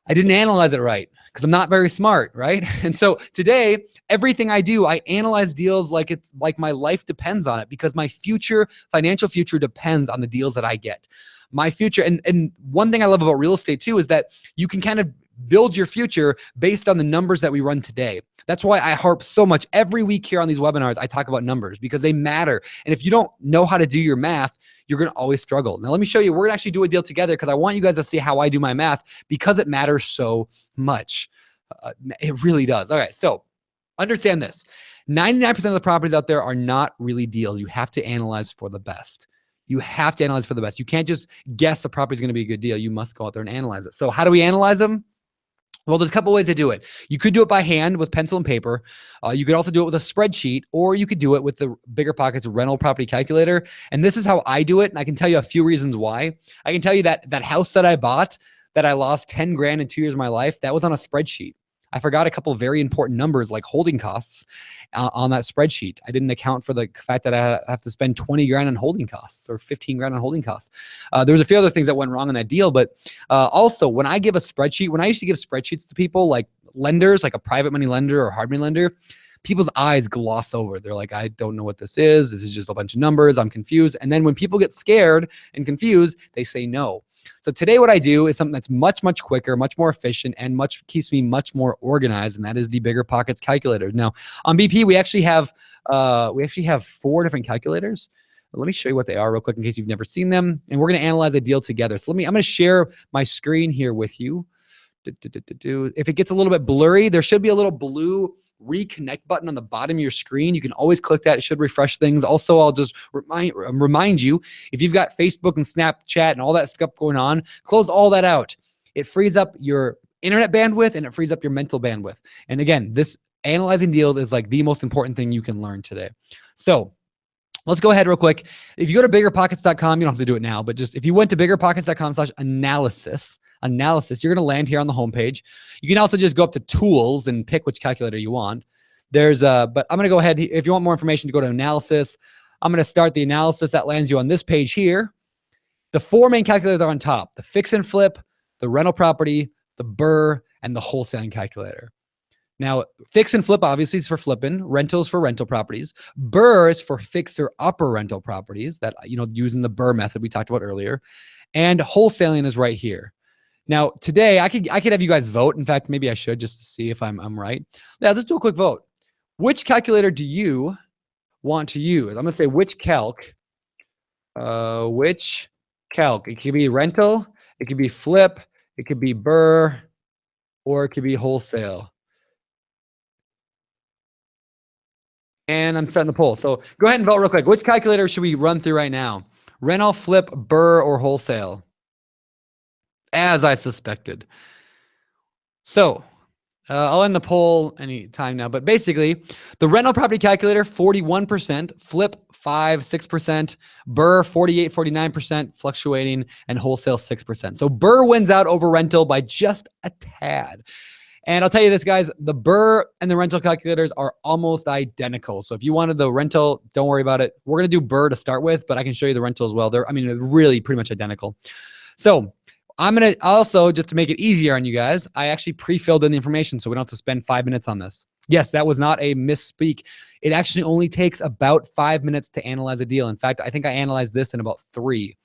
I didn't analyze it right because I'm not very smart, right? And so today, everything I do, I analyze deals like it's like my life depends on it, because my future, financial future, depends on the deals that I get. My future, and one thing I love about real estate too is that you can kind of build your future based on the numbers that we run today. That's why I harp so much every week here on these webinars. I talk about numbers because they matter. And if you don't know how to do your math, you're going to always struggle. Now, let me show you. We're going to actually do a deal together because I want you guys to see how I do my math, because it matters so much. It really does. All right. So understand this. 99% of the properties out there are not really deals. You have to analyze for the best. You have to analyze for the best. You can't just guess a property is going to be a good deal. You must go out there and analyze it. So how do we analyze them? Well, there's a couple ways to do it. You could do it by hand with pencil and paper. You could also do it with a spreadsheet, or you could do it with the BiggerPockets rental property calculator. And this is how I do it. And I can tell you a few reasons why. I can tell you that that house that I bought that I lost 10 grand in 2 years of my life, that was on a spreadsheet. I forgot a couple of very important numbers like holding costs on that spreadsheet. I didn't account for the fact that I have to spend 20 grand on holding costs or 15 grand on holding costs. There was a few other things that went wrong in that deal, but also when I give a spreadsheet, when I used to give spreadsheets to people like lenders, like a private money lender or hard money lender, people's eyes gloss over. They're like, I don't know what this is. This is just a bunch of numbers. I'm confused. And then when people get scared and confused, they say no. So today what I do is something that's much, much quicker, much more efficient, and keeps me much more organized, and that is the BiggerPockets calculator. Now on BP, we actually have 4 different calculators. Let me show you what they are real quick in case you've never seen them, and we're going to analyze a deal together. So I'm going to share my screen here with you. If it gets a little bit blurry, there should be a little blue reconnect button on the bottom of your screen. You can always click that. It should refresh things. Also, I'll just remind you, if you've got Facebook and Snapchat and all that stuff going on, close all that out. It frees up your internet bandwidth and it frees up your mental bandwidth. And again, this analyzing deals is like the most important thing you can learn today. So let's go ahead real quick. If you go to biggerpockets.com, you don't have to do it now, but just if you went to biggerpockets.com/analysis, you're going to land here on the homepage. You can also just go up to tools and pick which calculator you want. But I'm going to go ahead. If you want more information, to go to analysis. I'm going to start the analysis. That lands you on this page here. The 4 main calculators are on top: the fix and flip, the rental property, the BRRRR, and the wholesaling calculator. Now, fix and flip obviously is for flipping, rentals for rental properties. BRRRR is for fixer upper rental properties that, using the BRRRR method we talked about earlier. And wholesaling is right here. Now, today I could have you guys vote. In fact, maybe I should, just to see if I'm right. Yeah, let's do a quick vote. Which calculator do you want to use? I'm going to say which calc. Which calc? It could be rental, it could be flip, it could be BRRRR, or it could be wholesale. And I'm starting the poll. So go ahead and vote real quick. Which calculator should we run through right now? Rental, flip, BRRRR, or wholesale? As I suspected. So I'll end the poll anytime now, but basically the rental property calculator, 41%, flip 6%, BRRRR 48, 49%, fluctuating, and wholesale 6%. So BRRRR wins out over rental by just a tad. And I'll tell you this, guys, the BRRRR and the rental calculators are almost identical. So if you wanted the rental, don't worry about it. We're going to do BRRRR to start with, but I can show you the rental as well. They're really pretty much identical. So I'm going to also, just to make it easier on you guys, I actually pre-filled in the information so we don't have to spend 5 minutes on this. Yes, that was not a misspeak. It actually only takes about 5 minutes to analyze a deal. In fact, I think I analyzed this in about 3,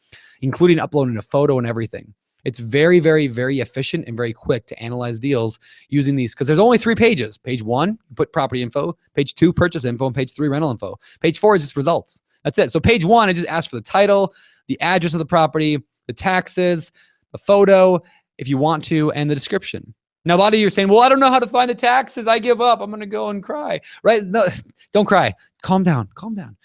including uploading a photo and everything. It's very, very, very efficient and very quick to analyze deals using these, because there's only 3 pages. Page 1, you put property info. Page 2, purchase info. And page 3, rental info. Page 4 is just results. That's it. So page 1, I just asked for the title, the address of the property, the taxes, the photo, if you want to, and the description. Now, a lot of you are saying, well, I don't know how to find the taxes. I give up. I'm going to go and cry, right? No, don't cry. Calm down. Calm down.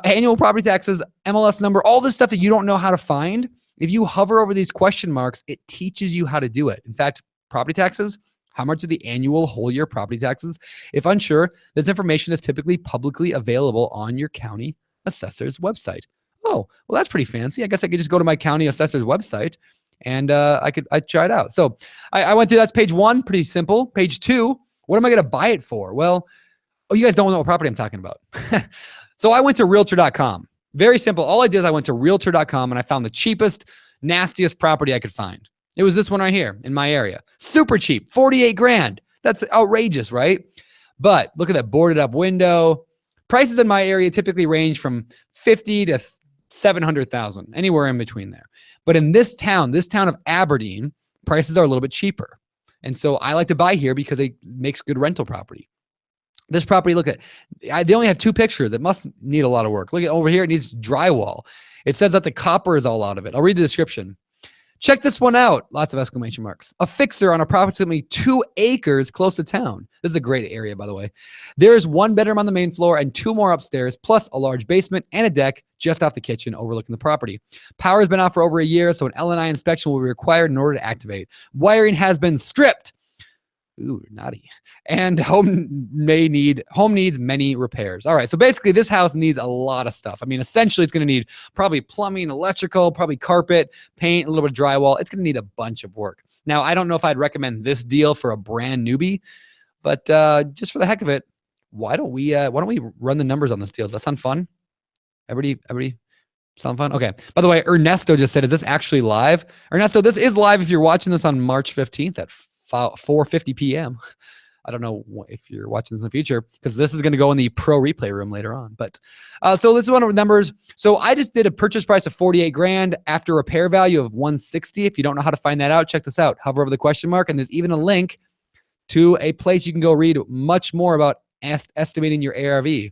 Annual property taxes, MLS number, all this stuff that you don't know how to find. If you hover over these question marks, it teaches you how to do it. In fact, property taxes, how much are the annual whole year property taxes? If unsure, this information is typically publicly available on your county assessor's website. Oh, well, that's pretty fancy. I guess I could just go to my county assessor's website and I'd try it out. So I went through, that's page 1, pretty simple. Page 2, what am I going to buy it for? Well, Oh, you guys don't know what property I'm talking about. So I went to realtor.com. Very simple. All I did is I went to realtor.com and I found the cheapest, nastiest property I could find. It was this one right here in my area. Super cheap, 48 grand. That's outrageous, right? But look at that boarded up window. Prices in my area typically range from 50 to 700,000, anywhere in between there. But in this town of Aberdeen, prices are a little bit cheaper. And so I like to buy here because it makes good rental property. This property, look at, they only have 2 pictures. It must need a lot of work. Look at over here, it needs drywall. It says that the copper is all out of it. I'll read the description. Check this one out. Lots of exclamation marks. A fixer on approximately 2 acres close to town. This is a great area, by the way. There is 1 bedroom on the main floor and 2 more upstairs, plus a large basement and a deck just off the kitchen overlooking the property. Power has been off for over a year, so an L&I inspection will be required in order to activate. Wiring has been stripped. Ooh, naughty. And home needs many repairs. All right. So basically this house needs a lot of stuff. I mean, essentially it's going to need probably plumbing, electrical, probably carpet, paint, a little bit of drywall. It's going to need a bunch of work. Now, I don't know if I'd recommend this deal for a brand newbie, but just for the heck of it, why don't we run the numbers on this deal? Does that sound fun? Everybody sound fun? Okay. By the way, Ernesto just said, is this actually live? Ernesto, this is live if you're watching this on March 15th at 4:50 p.m. I don't know if you're watching this in the future because this is going to go in the pro replay room later on. But so this is one of the numbers. So I just did a purchase price of 48 grand after repair value of 160. If you don't know how to find that out, check this out. Hover over the question mark, and there's even a link to a place you can go read much more about estimating your ARV.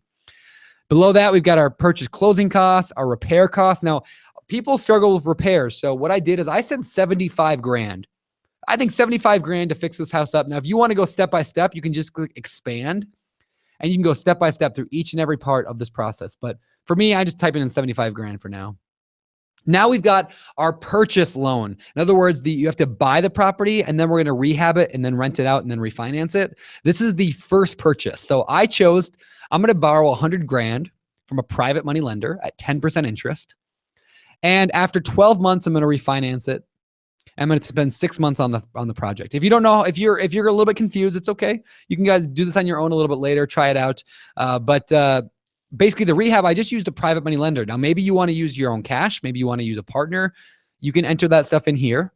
Below that, we've got our purchase closing costs, our repair costs. Now, people struggle with repairs. So what I did is I said 75 grand. I think 75 grand to fix this house up. Now, if you want to go step by step, you can just click expand and you can go step by step through each and every part of this process. But for me, I just type in 75 grand for now. Now we've got our purchase loan. In other words, you have to buy the property and then we're going to rehab it and then rent it out and then refinance it. This is the first purchase. So I'm going to borrow 100 grand from a private money lender at 10% interest. And after 12 months, I'm going to refinance it. I'm going to spend 6 months on the project. If you don't know, if you're a little bit confused, it's okay. You can guys do this on your own a little bit later, try it out. But basically the rehab, I just used a private money lender. Now, maybe you want to use your own cash. Maybe you want to use a partner. You can enter that stuff in here.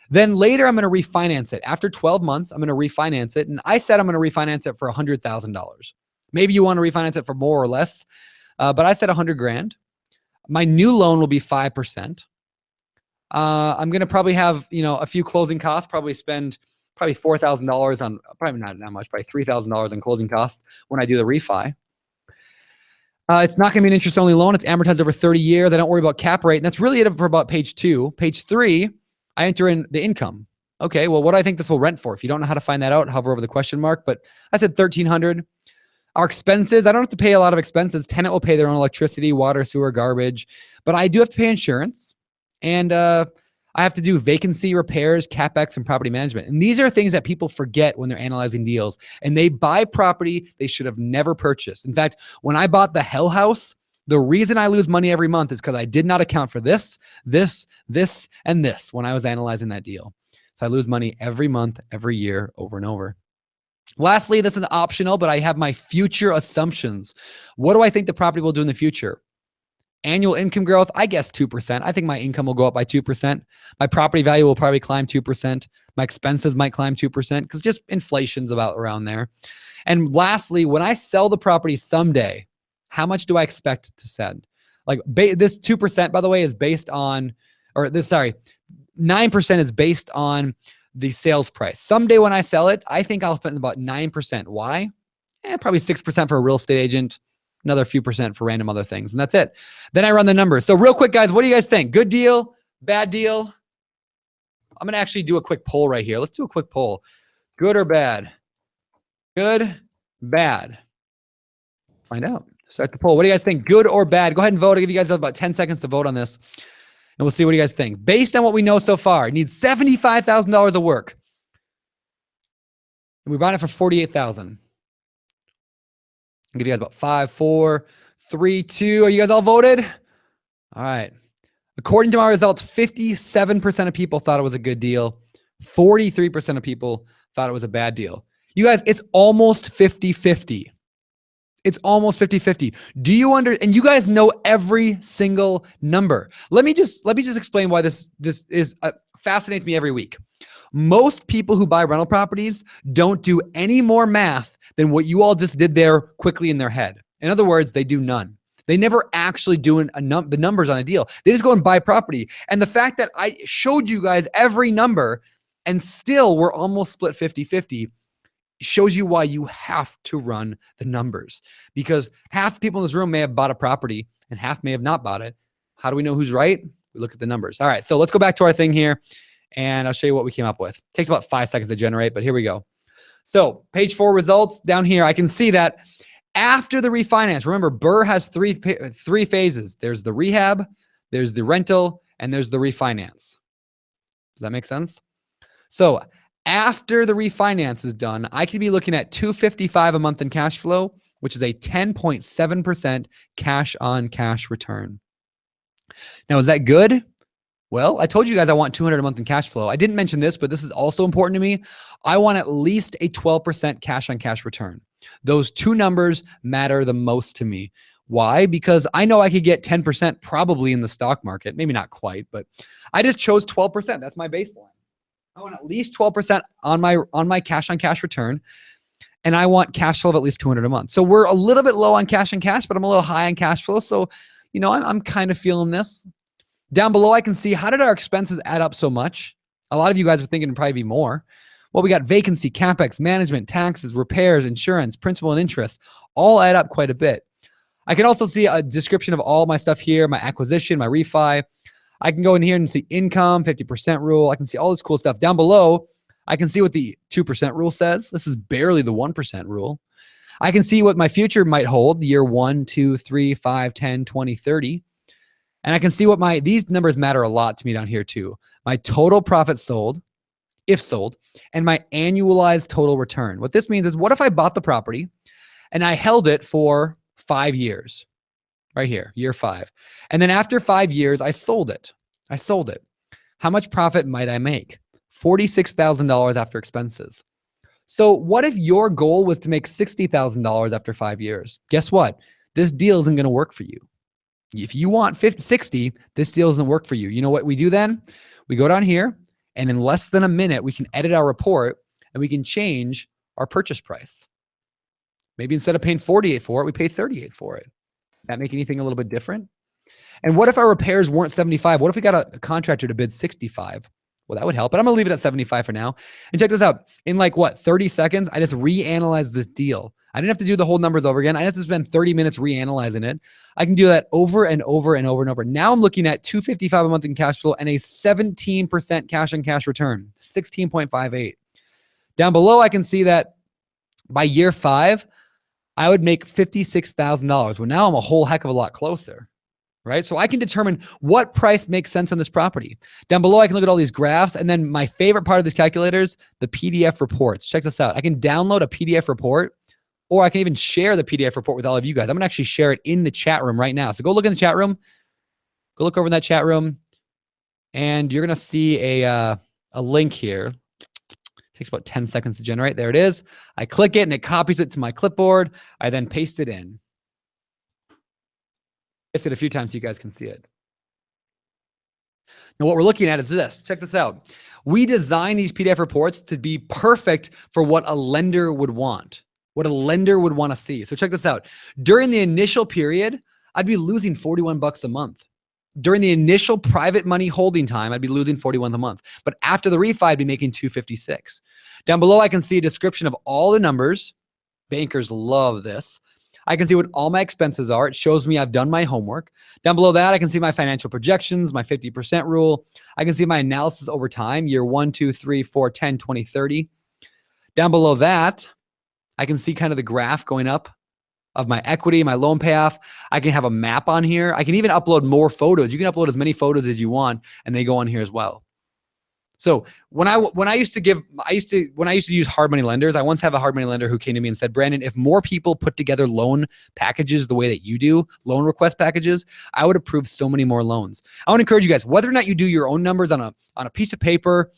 Then later, I'm going to refinance it. After 12 months, I'm going to refinance it. And I said I'm going to refinance it for $100,000. Maybe you want to refinance it for more or less. But I said 100 grand. My new loan will be 5%. I'm going to probably have, a few closing costs, spend $4,000 on, probably not that much, probably $3,000 on closing costs when I do the refi. It's not going to be an interest only loan. It's amortized over 30 years. I don't worry about cap rate. And that's really it for about page 2. Page 3, I enter in the income. Okay, well, what do I think this will rent for? If you don't know how to find that out, hover over the question mark. But I said $1,300. Our expenses, I don't have to pay a lot of expenses. Tenant will pay their own electricity, water, sewer, garbage. But I do have to pay insurance. And I have to do vacancy repairs, CapEx, and property management. And these are things that people forget when they're analyzing deals. And they buy property they should have never purchased. In fact, when I bought the Hell House, the reason I lose money every month is because I did not account for this, and this when I was analyzing that deal. So I lose money every month, every year, over and over. Lastly, this is optional, but I have my future assumptions. What do I think the property will do in the future? Annual income growth, I guess 2%. I think my income will go up by 2%. My property value will probably climb 2%. My expenses might climb 2% because just inflation's about around there. And lastly, when I sell the property someday, how much do I expect to send? Like this 2%, by the way, is based on, 9% is based on the sales price. Someday when I sell it, I think I'll spend about 9%. Why? Probably 6% for a real estate agent. Another few percent for random other things. And that's it. Then I run the numbers. So real quick, guys, what do you guys think? Good deal? Bad deal? I'm going to actually do a quick poll right here. Let's do a quick poll. Good or bad? Good, bad. Find out. Start the poll. What do you guys think? Good or bad? Go ahead and vote. I'll give you guys about 10 seconds to vote on this. And we'll see what you guys think. Based on what we know so far, it needs $75,000 of work. And we bought it for $48,000. I'll give you guys about 5, 4, 3, 2. Are you guys all voted? All right. According to my results, 57% of people thought it was a good deal. 43% of people thought it was a bad deal. You guys, it's almost 50-50. It's almost 50-50. Do you and you guys know every single number. Let me just explain why this is fascinates me every week. Most people who buy rental properties don't do any more math than what you all just did there quickly in their head. In other words, they do none. They never actually do the numbers on a deal. They just go and buy property. And the fact that I showed you guys every number and still we're almost split 50-50 shows you why you have to run the numbers, because half the people in this room may have bought a property and half may have not bought it. How do we know who's right? We look at the numbers. All right, so let's go back to our thing here and I'll show you what we came up with. It takes about 5 seconds to generate, but here we go. So page 4 results down here, I can see that after the refinance, remember BRRRR has three phases. There's the rehab, there's the rental, and there's the refinance. Does that make sense? So after the refinance is done, I could be looking at $255 a month in cash flow, which is a 10.7% cash on cash return. Now, is that good? Well, I told you guys I want $200 a month in cash flow. I didn't mention this, but this is also important to me. I want at least a 12% cash on cash return. Those two numbers matter the most to me. Why? Because I know I could get 10% probably in the stock market. Maybe not quite, but I just chose 12%. That's my baseline. I want at least 12% on my cash on cash return. And I want cash flow of at least $200 a month. So we're a little bit low on cash and cash, but I'm a little high on cash flow. So, you know, I'm kind of feeling this. Down below, I can see, how did our expenses add up so much? A lot of you guys are thinking it'd probably be more. Well, we got vacancy, CapEx, management, taxes, repairs, insurance, principal, and interest, all add up quite a bit. I can also see a description of all my stuff here, my acquisition, my refi. I can go in here and see income, 50% rule. I can see all this cool stuff. Down below, I can see what the 2% rule says. This is barely the 1% rule. I can see what my future might hold, year 1, 2, 3, 5, 10, 20, 30. And I can see what these numbers matter a lot to me down here too. My total profit sold, if sold, and my annualized total return. What this means is, what if I bought the property and I held it for 5 years? Right here, year 5. And then after 5 years, I sold it. How much profit might I make? $46,000 after expenses. So what if your goal was to make $60,000 after 5 years? Guess what? This deal isn't going to work for you. If you want 60, this deal doesn't work for you. You know what we do then? We go down here, and in less than a minute, we can edit our report and we can change our purchase price. Maybe instead of paying $48 for it, we pay $38 for it. That make anything a little bit different? And what if our repairs weren't 75? What if we got a contractor to bid 65? Well, that would help, but I'm gonna leave it at 75 for now. And check this out. In like 30 seconds, I just reanalyzed this deal. I didn't have to do the whole numbers over again. I didn't have to spend 30 minutes reanalyzing it. I can do that over and over and over and over. Now I'm looking at $255 a month in cash flow and a 17% cash on cash return, 16.58. Down below, I can see that by year 5, I would make $56,000. Well, now I'm a whole heck of a lot closer, right? So I can determine what price makes sense on this property. Down below, I can look at all these graphs. And then my favorite part of this calculator is the PDF reports. Check this out. I can download a PDF report, or I can even share the PDF report with all of you guys. I'm gonna actually share it in the chat room right now. So go look in the chat room. Go look over in that chat room, and you're gonna see a link here. Takes about 10 seconds to generate. There it is. I click it and it copies it to my clipboard. I then paste it in. Paste it a few times so you guys can see it. Now what we're looking at is this. Check this out. We design these PDF reports to be perfect for what a lender would want, what a lender would want to see. So check this out. During the initial period, I'd be losing $41 a month. During the initial private money holding time, I'd be losing $41 a month. But after the refi, I'd be making $256. Down below, I can see a description of all the numbers. Bankers love this. I can see what all my expenses are. It shows me I've done my homework. Down below that, I can see my financial projections, my 50% rule. I can see my analysis over time, year 1, 2, 3, 4, 10, 20, 30. Down below that, I can see kind of the graph going up of my equity, my loan payoff. I can have a map on here. I can even upload more photos. You can upload as many photos as you want, and they go on here as well. So when I used to use hard money lenders, I once have a hard money lender who came to me and said, Brandon, if more people put together loan packages the way that you do, loan request packages, I would approve so many more loans. I want to encourage you guys, whether or not you do your own numbers on a piece of paper,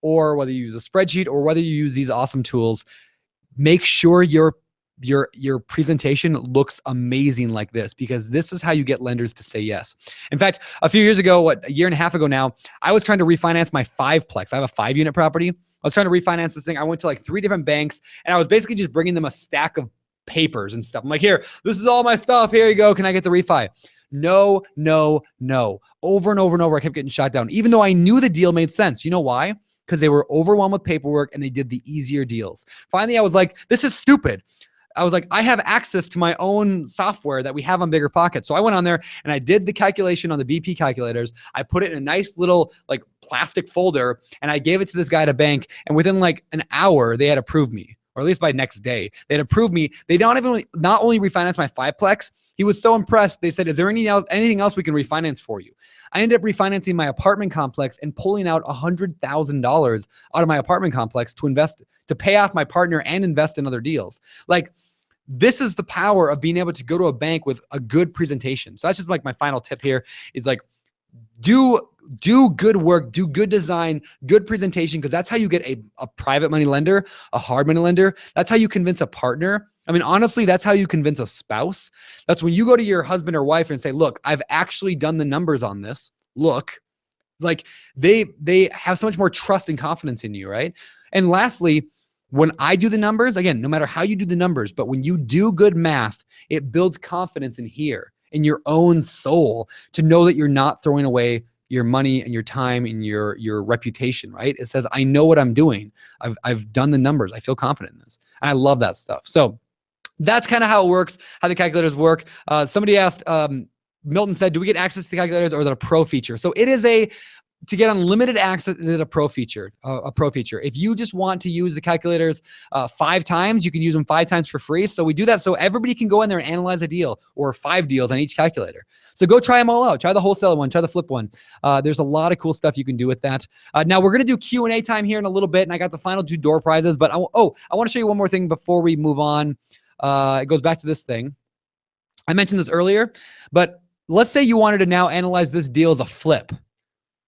or whether you use a spreadsheet, or whether you use these awesome tools, make sure you're your presentation looks amazing like this, because this is how you get lenders to say yes. In fact, a few years ago, a year and a half ago now, I was trying to refinance my 5-plex. I have a 5-unit property. I was trying to refinance this thing. I went to like 3 different banks, and I was basically just bringing them a stack of papers and stuff. I'm like, here, this is all my stuff. Here you go. Can I get the refi? No, no, no. Over and over and over, I kept getting shot down, even though I knew the deal made sense. You know why? Because they were overwhelmed with paperwork and they did the easier deals. Finally, I was like, this is stupid. I was like, I have access to my own software that we have on BiggerPockets. So I went on there and I did the calculation on the BP calculators. I put it in a nice little like plastic folder and I gave it to this guy at a bank. And within like an hour, they had approved me, or at least by next day, they had approved me. They not only refinanced my 5-plex, he was so impressed. They said, is there anything else we can refinance for you? I ended up refinancing my apartment complex and pulling out $100,000 out of my apartment complex to invest, to pay off my partner and invest in other deals. Like, this is the power of being able to go to a bank with a good presentation. So that's just like my final tip here is like, do good work, do good design, good presentation, because that's how you get a private money lender, a hard money lender. That's how you convince a partner. I mean, honestly, that's how you convince a spouse. That's when you go to your husband or wife and say, look, I've actually done the numbers on this. Look, like they have so much more trust and confidence in you, right? And lastly, when I do the numbers, again, no matter how you do the numbers, but when you do good math, it builds confidence in your own soul to know that you're not throwing away your money and your time and your reputation, right? It says, I know what I'm doing. I've done the numbers. I feel confident in this. And I love that stuff. So that's kind of how it works, how the calculators work. Somebody asked, Milton said, do we get access to the calculators, or is it a pro feature? So it is to get unlimited access, it is a pro feature. If you just want to use the calculators 5 times, you can use them 5 times for free. So we do that so everybody can go in there and analyze a deal, or 5 deals on each calculator. So go try them all out. Try the wholesale one, try the flip one. There's a lot of cool stuff you can do with that. Now we're going to do Q&A time here in a little bit, and I got the final 2 door prizes, but I want to show you one more thing before we move on. It goes back to this thing. I mentioned this earlier, but let's say you wanted to now analyze this deal as a flip.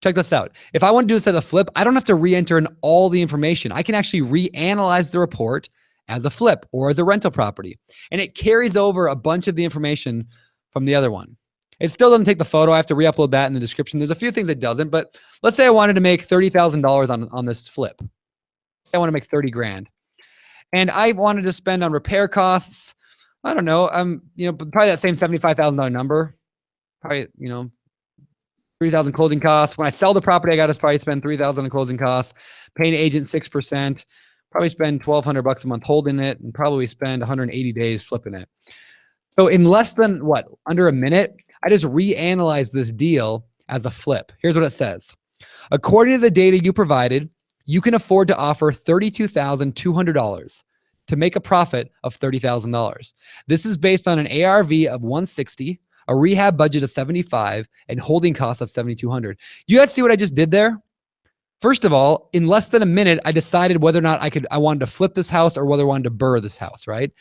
Check this out. If I want to do this as a flip, I don't have to re-enter in all the information. I can actually reanalyze the report as a flip or as a rental property. And it carries over a bunch of the information from the other one. It still doesn't take the photo. I have to re-upload that in the description. There's a few things it doesn't, but let's say I wanted to make $30,000 on this flip. Say I want to make 30 grand. And I wanted to spend on repair costs, I don't know, probably that same $75,000 number. Probably, 3,000 closing costs. When I sell the property, I got to probably spend 3,000 in closing costs, paying agent 6%, probably spend $1,200 a month holding it, and probably spend 180 days flipping it. So in less than under a minute, I just reanalyze this deal as a flip. Here's what it says. According to the data you provided, you can afford to offer $32,200 to make a profit of $30,000. This is based on an ARV of 160, a rehab budget of 75, and holding costs of 7,200. You guys see what I just did there? First of all, in less than a minute, I decided whether or not I wanted to flip this house or whether I wanted to BRRRR this house, right?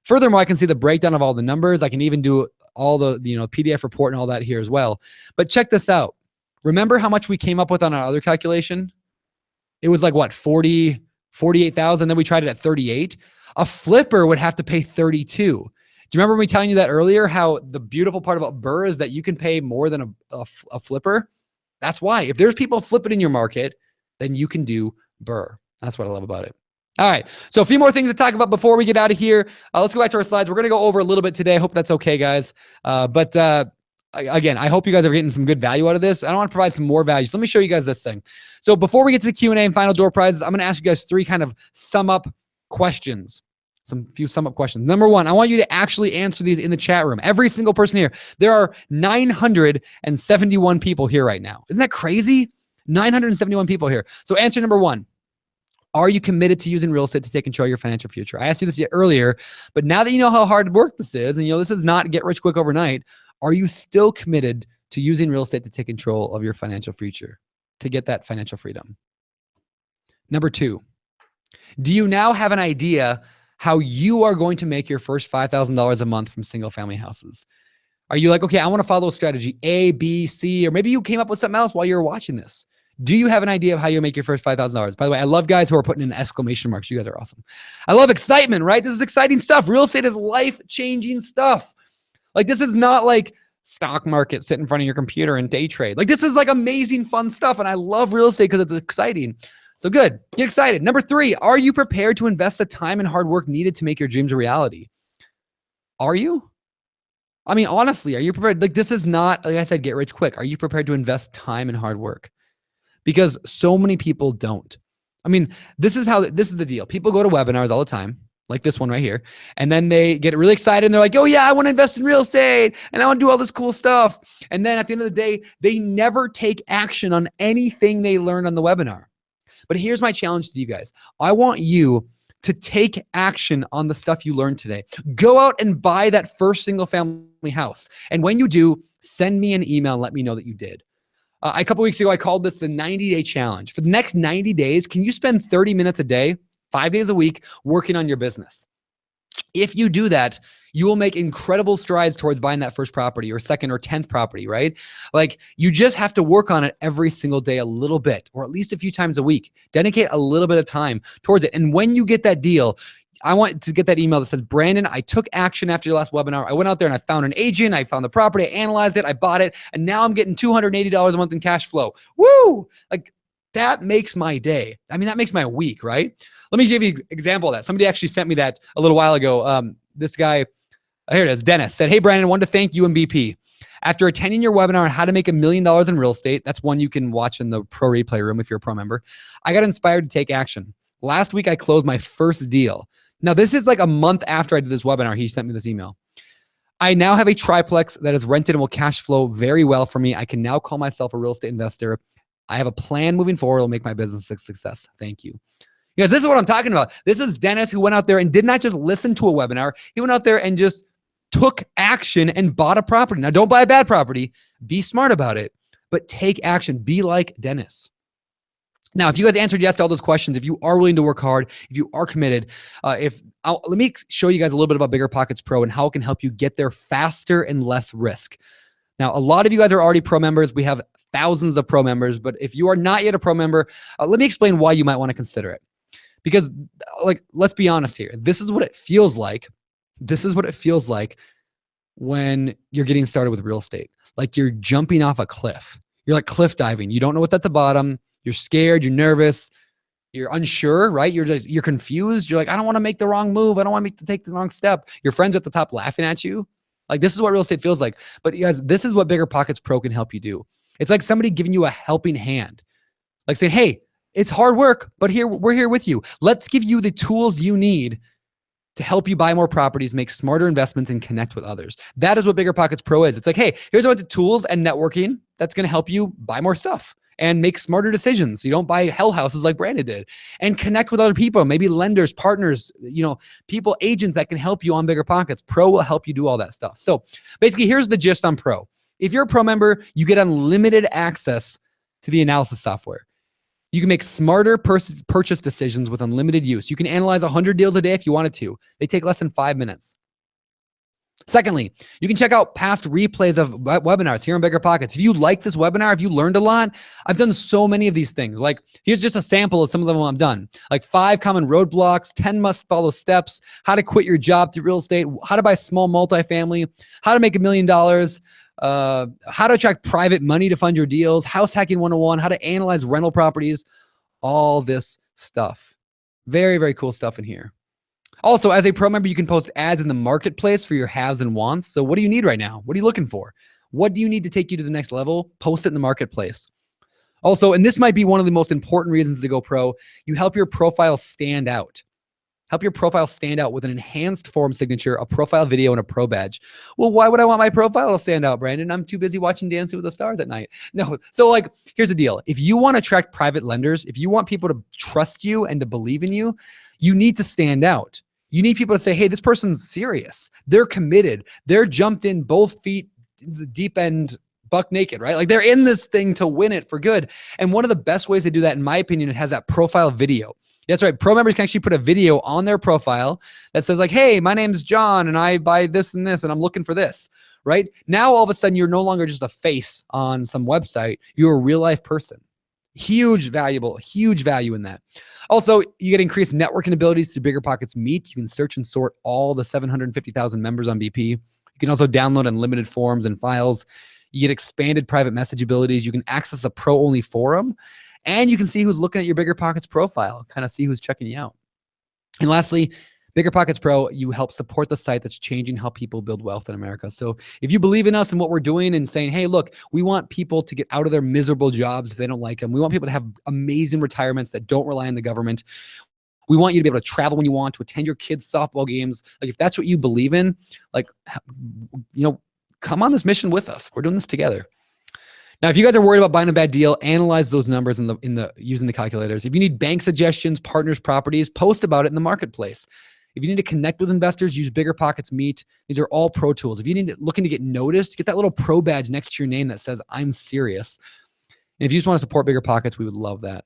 Furthermore, I can see the breakdown of all the numbers. I can even do all the PDF report and all that here as well. But check this out. Remember how much we came up with on our other calculation? It was like what, 48,000. Then we tried it at 38. A flipper would have to pay 32. Do you remember me telling you that earlier? How the beautiful part about BRRRR is that you can pay more than a flipper. That's why. If there's people flipping in your market, then you can do BRRRR. That's what I love about it. All right. So a few more things to talk about before we get out of here. Let's go back to our slides. We're going to go over a little bit today. I hope that's okay, guys. Again, I hope you guys are getting some good value out of this. I want to provide some more value. So let me show you guys this thing. So before we get to the Q&A and final door prizes, I'm going to ask you guys 3 kind of sum up questions. Few sum up questions. Number 1, I want you to actually answer these in the chat room. Every single person here. There are 971 people here right now. Isn't that crazy? 971 people here. So answer number 1. Are you committed to using real estate to take control of your financial future? I asked you this earlier, but now that you know how hard work this is, and this is not get rich quick overnight, are you still committed to using real estate to take control of your financial future, to get that financial freedom? Number 2, do you now have an idea how you are going to make your first $5,000 a month from single family houses? Are you like, okay, I want to follow strategy A, B, C, or maybe you came up with something else while you were watching this. Do you have an idea of how you make your first $5,000? By the way, I love guys who are putting in exclamation marks. You guys are awesome. I love excitement, right? This is exciting stuff. Real estate is life-changing stuff. Like, this is not like stock market, sit in front of your computer and day trade. Like, this is like amazing, fun stuff. And I love real estate because it's exciting. So good. Get excited. Number 3, are you prepared to invest the time and hard work needed to make your dreams a reality? Are you? I mean, honestly, are you prepared? Like, this is not, like I said, get rich quick. Are you prepared to invest time and hard work? Because so many people don't. I mean, this is the deal. People go to webinars all the time, like this one right here, and then they get really excited and they're like, oh yeah, I want to invest in real estate and I want to do all this cool stuff. And then at the end of the day, they never take action on anything they learned on the webinar. But here's my challenge to you guys. I want you to take action on the stuff you learned today. Go out and buy that first single family house. And when you do, send me an email and let me know that you did. A couple weeks ago, I called this the 90-day challenge. For the next 90 days, can you spend 30 minutes a day, 5 days a week, working on your business? If you do that, you will make incredible strides towards buying that first property or second or 10th property, right? Like, you just have to work on it every single day a little bit, or at least a few times a week. Dedicate a little bit of time towards it. And when you get that deal, I want to get that email that says, Brandon, I took action after your last webinar. I went out there and I found an agent. I found the property. I analyzed it. I bought it. And now I'm getting $280 a month in cash flow. Woo! Like, that makes my day. I mean, that makes my week, right? Let me give you an example of that. Somebody actually sent me that a little while ago. This guy, here it is, Dennis, said, hey, Brandon, I wanted to thank you and BP. After attending your webinar on how to make $1 million in real estate, that's one you can watch in the pro replay room if you're a pro member, I got inspired to take action. Last week, I closed my first deal. Now, this is like a month after I did this webinar. He sent me this email. I now have a triplex that is rented and will cash flow very well for me. I can now call myself a real estate investor. I have a plan moving forward. It'll make my business a success. Thank you. Because this is what I'm talking about. This is Dennis who went out there and did not just listen to a webinar. He went out there and just took action and bought a property. Now, don't buy a bad property. Be smart about it, but take action. Be like Dennis. Now, if you guys answered yes to all those questions, if you are willing to work hard, if you are committed, let me show you guys a little bit about BiggerPockets Pro and how it can help you get there faster and less risk. Now, a lot of you guys are already pro members. We have thousands of pro members, but if you are not yet a pro member, let me explain why you might want to consider it. Because, like, let's be honest here. This is what it feels like. This is what it feels like when you're getting started with real estate. Like, you're jumping off a cliff. You're like cliff diving. You don't know what's at the bottom. You're scared. You're nervous. You're unsure, right? You're confused. You're like, I don't want to make the wrong move. I don't want to take the wrong step. Your friends at the top laughing at you. Like, this is what real estate feels like. But you guys, this is what BiggerPockets Pro can help you do. It's like somebody giving you a helping hand. Like saying, hey, it's hard work, but we're here with you. Let's give you the tools you need to help you buy more properties, make smarter investments, and connect with others. That is what BiggerPockets Pro is. It's like, hey, here's a bunch of tools and networking that's going to help you buy more stuff and make smarter decisions. You don't buy hell houses like Brandon did, and connect with other people, maybe lenders, partners, people, agents that can help you on BiggerPockets. Pro will help you do all that stuff. So basically, here's the gist on Pro. If you're a pro member, you get unlimited access to the analysis software. You can make smarter purchase decisions with unlimited use. You can analyze 100 deals a day if you wanted to. They take less than 5 minutes. Secondly, you can check out past replays of webinars here on BiggerPockets. If you like this webinar, if you learned a lot, I've done so many of these things. Like, here's just a sample of some of them I've done. Like 5 common roadblocks, 10 must follow steps, how to quit your job through real estate, how to buy small multifamily, how to make $1 million, how to attract private money to fund your deals, house hacking 101, how to analyze rental properties, all this stuff. Very, very cool stuff in here. Also, as a pro member, you can post ads in the marketplace for your haves and wants. So what do you need right now? What are you looking for? What do you need to take you to the next level? Post it in the marketplace. Also, and this might be one of the most important reasons to go pro, you help your profile stand out. Help your profile stand out with an enhanced form signature, a profile video, and a pro badge. Well, why would I want my profile to stand out, Brandon? I'm too busy watching Dancing with the Stars at night. No. So, like, here's the deal. If you want to attract private lenders, if you want people to trust you and to believe in you, you need to stand out. You need people to say, hey, this person's serious. They're committed. They're jumped in both feet, the deep end, buck naked, right? Like, they're in this thing to win it for good. And one of the best ways to do that, in my opinion, it has that profile video. That's right. Pro members can actually put a video on their profile that says, like, hey, my name's John and I buy this and this and I'm looking for this, right? Now, all of a sudden, you're no longer just a face on some website. You're a real life person. Huge value in that. Also, you get increased networking abilities through BiggerPockets Meet. You can search and sort all the 750,000 members on BP. You can also download unlimited forms and files. You get expanded private message abilities. You can access a pro-only forum, and you can see who's looking at your BiggerPockets profile, kind of see who's checking you out. And lastly, BiggerPockets Pro, you help support the site that's changing how people build wealth in America. So if you believe in us and what we're doing and saying, hey, look, we want people to get out of their miserable jobs if they don't like them. We want people to have amazing retirements that don't rely on the government. We want you to be able to travel when you want, to attend your kids' softball games. Like, if that's what you believe in, like, you know, come on this mission with us. We're doing this together. Now, if you guys are worried about buying a bad deal, analyze those numbers using the calculators. If you need bank suggestions, partners, properties, post about it in the marketplace. If you need to connect with investors, use BiggerPockets Meet. These are all pro tools. If you need looking to get noticed, get that little pro badge next to your name that says I'm serious. And if you just want to support BiggerPockets, we would love that.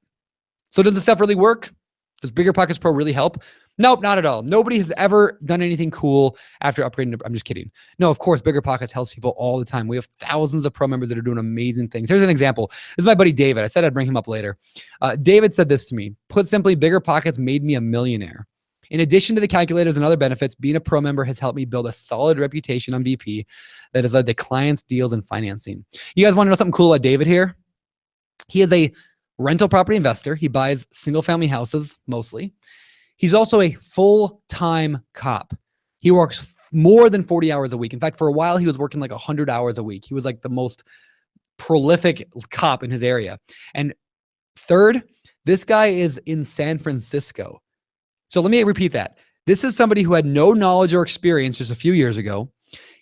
So does this stuff really work? Does BiggerPockets Pro really help? Nope, not at all. Nobody has ever done anything cool after upgrading. I'm just kidding. No, of course, BiggerPockets helps people all the time. We have thousands of pro members that are doing amazing things. Here's an example. This is my buddy David. I said I'd bring him up later. David said this to me. Put simply, BiggerPockets made me a millionaire. In addition to the calculators and other benefits, being a pro member has helped me build a solid reputation on BP that has led to clients, deals, and financing. You guys want to know something cool about David here? He is a rental property investor. He buys single-family houses mostly. He's also a full-time cop. He works more than 40 hours a week. In fact, for a while, he was working like 100 hours a week. He was like the most prolific cop in his area. And third, this guy is in San Francisco. So let me repeat that. This is somebody who had no knowledge or experience just a few years ago.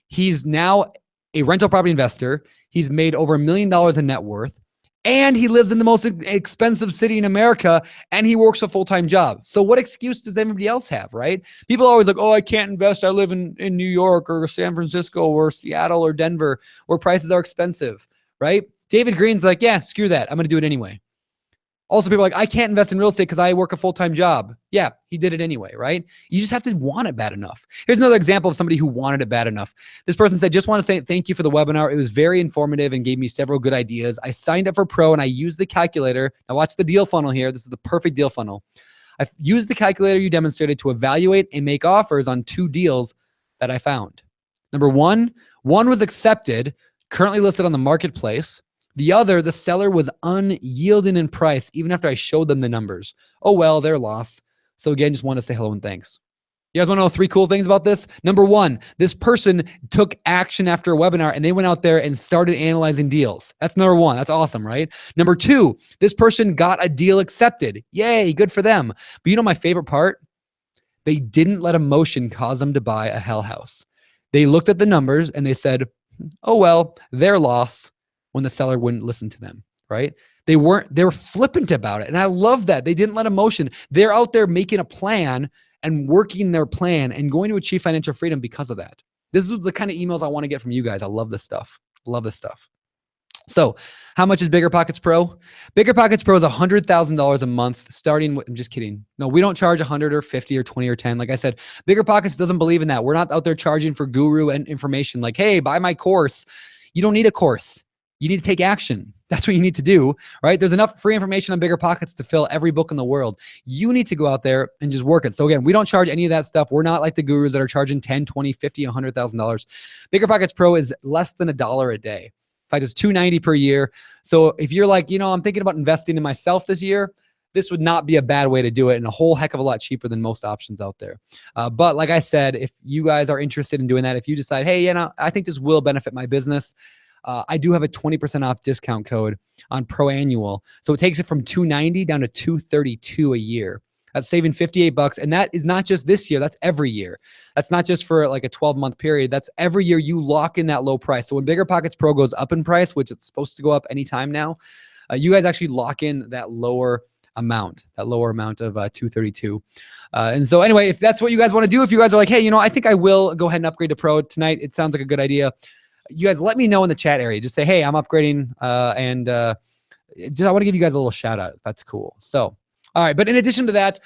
He's now a rental property investor. He's made over $1 million in net worth, and he lives in the most expensive city in America, and he works a full-time job. So what excuse does everybody else have, right? People are always like, oh, I can't invest. I live in New York or San Francisco or Seattle or Denver where prices are expensive, right? David Green's like, yeah, screw that. I'm going to do it anyway. Also, people are like, I can't invest in real estate because I work a full-time job. Yeah, he did it anyway, right? You just have to want it bad enough. Here's another example of somebody who wanted it bad enough. This person said, just want to say thank you for the webinar. It was very informative and gave me several good ideas. I signed up for Pro and I used the calculator. Now watch the deal funnel here. This is the perfect deal funnel. I've used the calculator you demonstrated to evaluate and make offers on 2 deals that I found. Number one was accepted, currently listed on the marketplace. The other, the seller was unyielding in price even after I showed them the numbers. Oh, well, their loss. So again, just want to say hello and thanks. You guys want to know 3 cool things about this? Number 1, this person took action after a webinar and they went out there and started analyzing deals. That's number 1. That's awesome, right? Number 2, this person got a deal accepted. Yay, good for them. But you know my favorite part? They didn't let emotion cause them to buy a hell house. They looked at the numbers and they said, oh, well, their loss, when the seller wouldn't listen to them, right? They were flippant about it. And I love that. They didn't let emotion. They're out there making a plan and working their plan and going to achieve financial freedom because of that. This is the kind of emails I want to get from you guys. I love this stuff. Love this stuff. So how much is BiggerPockets Pro? BiggerPockets Pro is $100,000 a month starting with, I'm just kidding. No, we don't charge 100 or 50 or 20 or 10. Like I said, BiggerPockets doesn't believe in that. We're not out there charging for guru and information like, hey, buy my course. You don't need a course. You need to take action. That's what you need to do, right? There's enough free information on BiggerPockets to fill every book in the world. You need to go out there and just work it. So again, we don't charge any of that stuff. We're not like the gurus that are charging $10, $20, $50, $100,000. BiggerPockets Pro is less than $1 a day. In fact, it's $290 per year. So if you're like, you know, I'm thinking about investing in myself this year, this would not be a bad way to do it and a whole heck of a lot cheaper than most options out there. But like I said, if you guys are interested in doing that, if you decide, hey, you know, I think this will benefit my business, I do have a 20% off discount code on Pro Annual. So it takes it from $290 down to $232 a year. That's saving $58. And that is not just this year, that's every year. That's not just for like a 12-month period. That's every year you lock in that low price. So when BiggerPockets Pro goes up in price, which it's supposed to go up anytime now, you guys actually lock in that lower amount of $232. And so anyway, if that's what you guys want to do, if you guys are like, hey, you know, I think I will go ahead and upgrade to Pro tonight. It sounds like a good idea. You guys let me know in the chat area. Just say, hey, I'm upgrading. I want to give you guys a little shout out. That's cool. So All right. But in addition to that,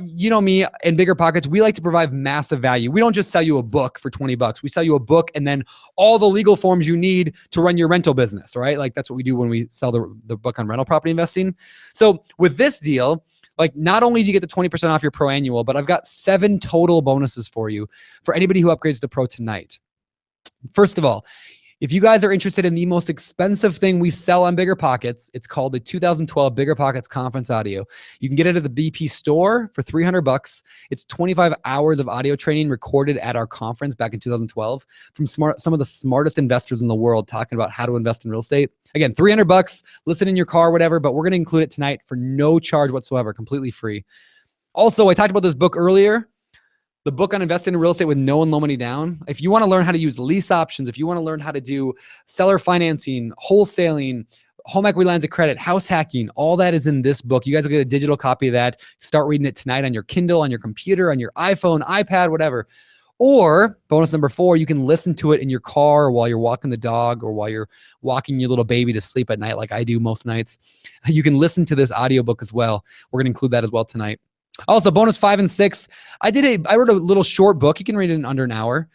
you know me and BiggerPockets, we like to provide massive value. We don't just sell you a book for $20. We sell you a book and then all the legal forms you need to run your rental business, right? Like that's what we do when we sell the book on rental property investing. So with this deal, like not only do you get the 20% off your pro annual, but I've got 7 total bonuses for you for anybody who upgrades to pro tonight. First of all, if you guys are interested in the most expensive thing we sell on BiggerPockets, it's called the 2012 BiggerPockets Conference Audio. You can get it at the BP store for $300. It's 25 hours of audio training recorded at our conference back in 2012 from some of the smartest investors in the world talking about how to invest in real estate. Again, $300, listen in your car, whatever, but we're going to include it tonight for no charge whatsoever, completely free. Also, I talked about this book earlier. The book on investing in real estate with no and low money down. If you want to learn how to use lease options, if you want to learn how to do seller financing, wholesaling, home equity lines of credit, house hacking, all that is in this book. You guys will get a digital copy of that. Start reading it tonight on your Kindle, on your computer, on your iPhone, iPad, whatever. Or bonus number 4, you can listen to it in your car while you're walking the dog or while you're walking your little baby to sleep at night like I do most nights. You can listen to this audiobook as well. We're going to include that as well tonight. Also, bonus 5 and 6. I wrote a little short book. You can read it in under an hour.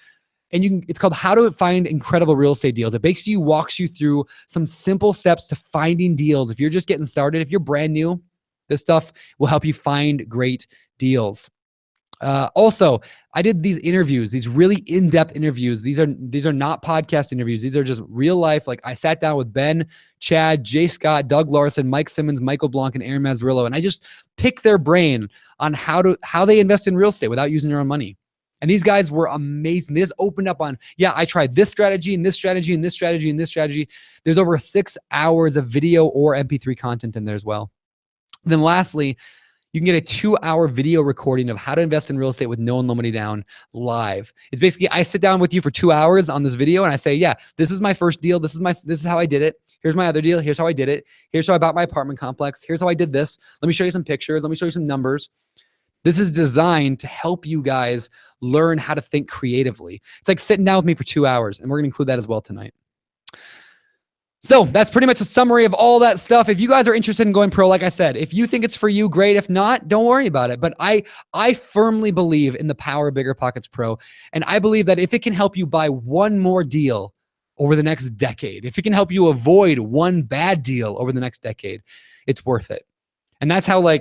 And it's called How to Find Incredible Real Estate Deals. It basically walks you through some simple steps to finding deals. If you're just getting started, if you're brand new, this stuff will help you find great deals. Also, I did these interviews, these really in-depth interviews. These are not podcast interviews. These are just real life. Like I sat down with Ben, Chad, Jay Scott, Doug Larson, Mike Simmons, Michael Blanc, and Aaron Mazzarrillo. And I just picked their brain on how they invest in real estate without using their own money. And these guys were amazing. They just opened up on, yeah, I tried this strategy and this strategy and this strategy and this strategy. There's over 6 hours of video or MP3 content in there as well. Then lastly, you can get a 2-hour video recording of how to invest in real estate with no and low money down live. It's basically, I sit down with you for 2 hours on this video and I say, yeah, this is my first deal. This is how I did it. Here's my other deal. Here's how I did it. Here's how I bought my apartment complex. Here's how I did this. Let me show you some pictures. Let me show you some numbers. This is designed to help you guys learn how to think creatively. It's like sitting down with me for 2 hours, and we're going to include that as well tonight. So that's pretty much a summary of all that stuff. If you guys are interested in going pro, like I said, if you think it's for you, great. If not, don't worry about it. But I firmly believe in the power of BiggerPockets Pro. And I believe that if it can help you buy one more deal over the next decade, if it can help you avoid one bad deal over the next decade, it's worth it. And that's how,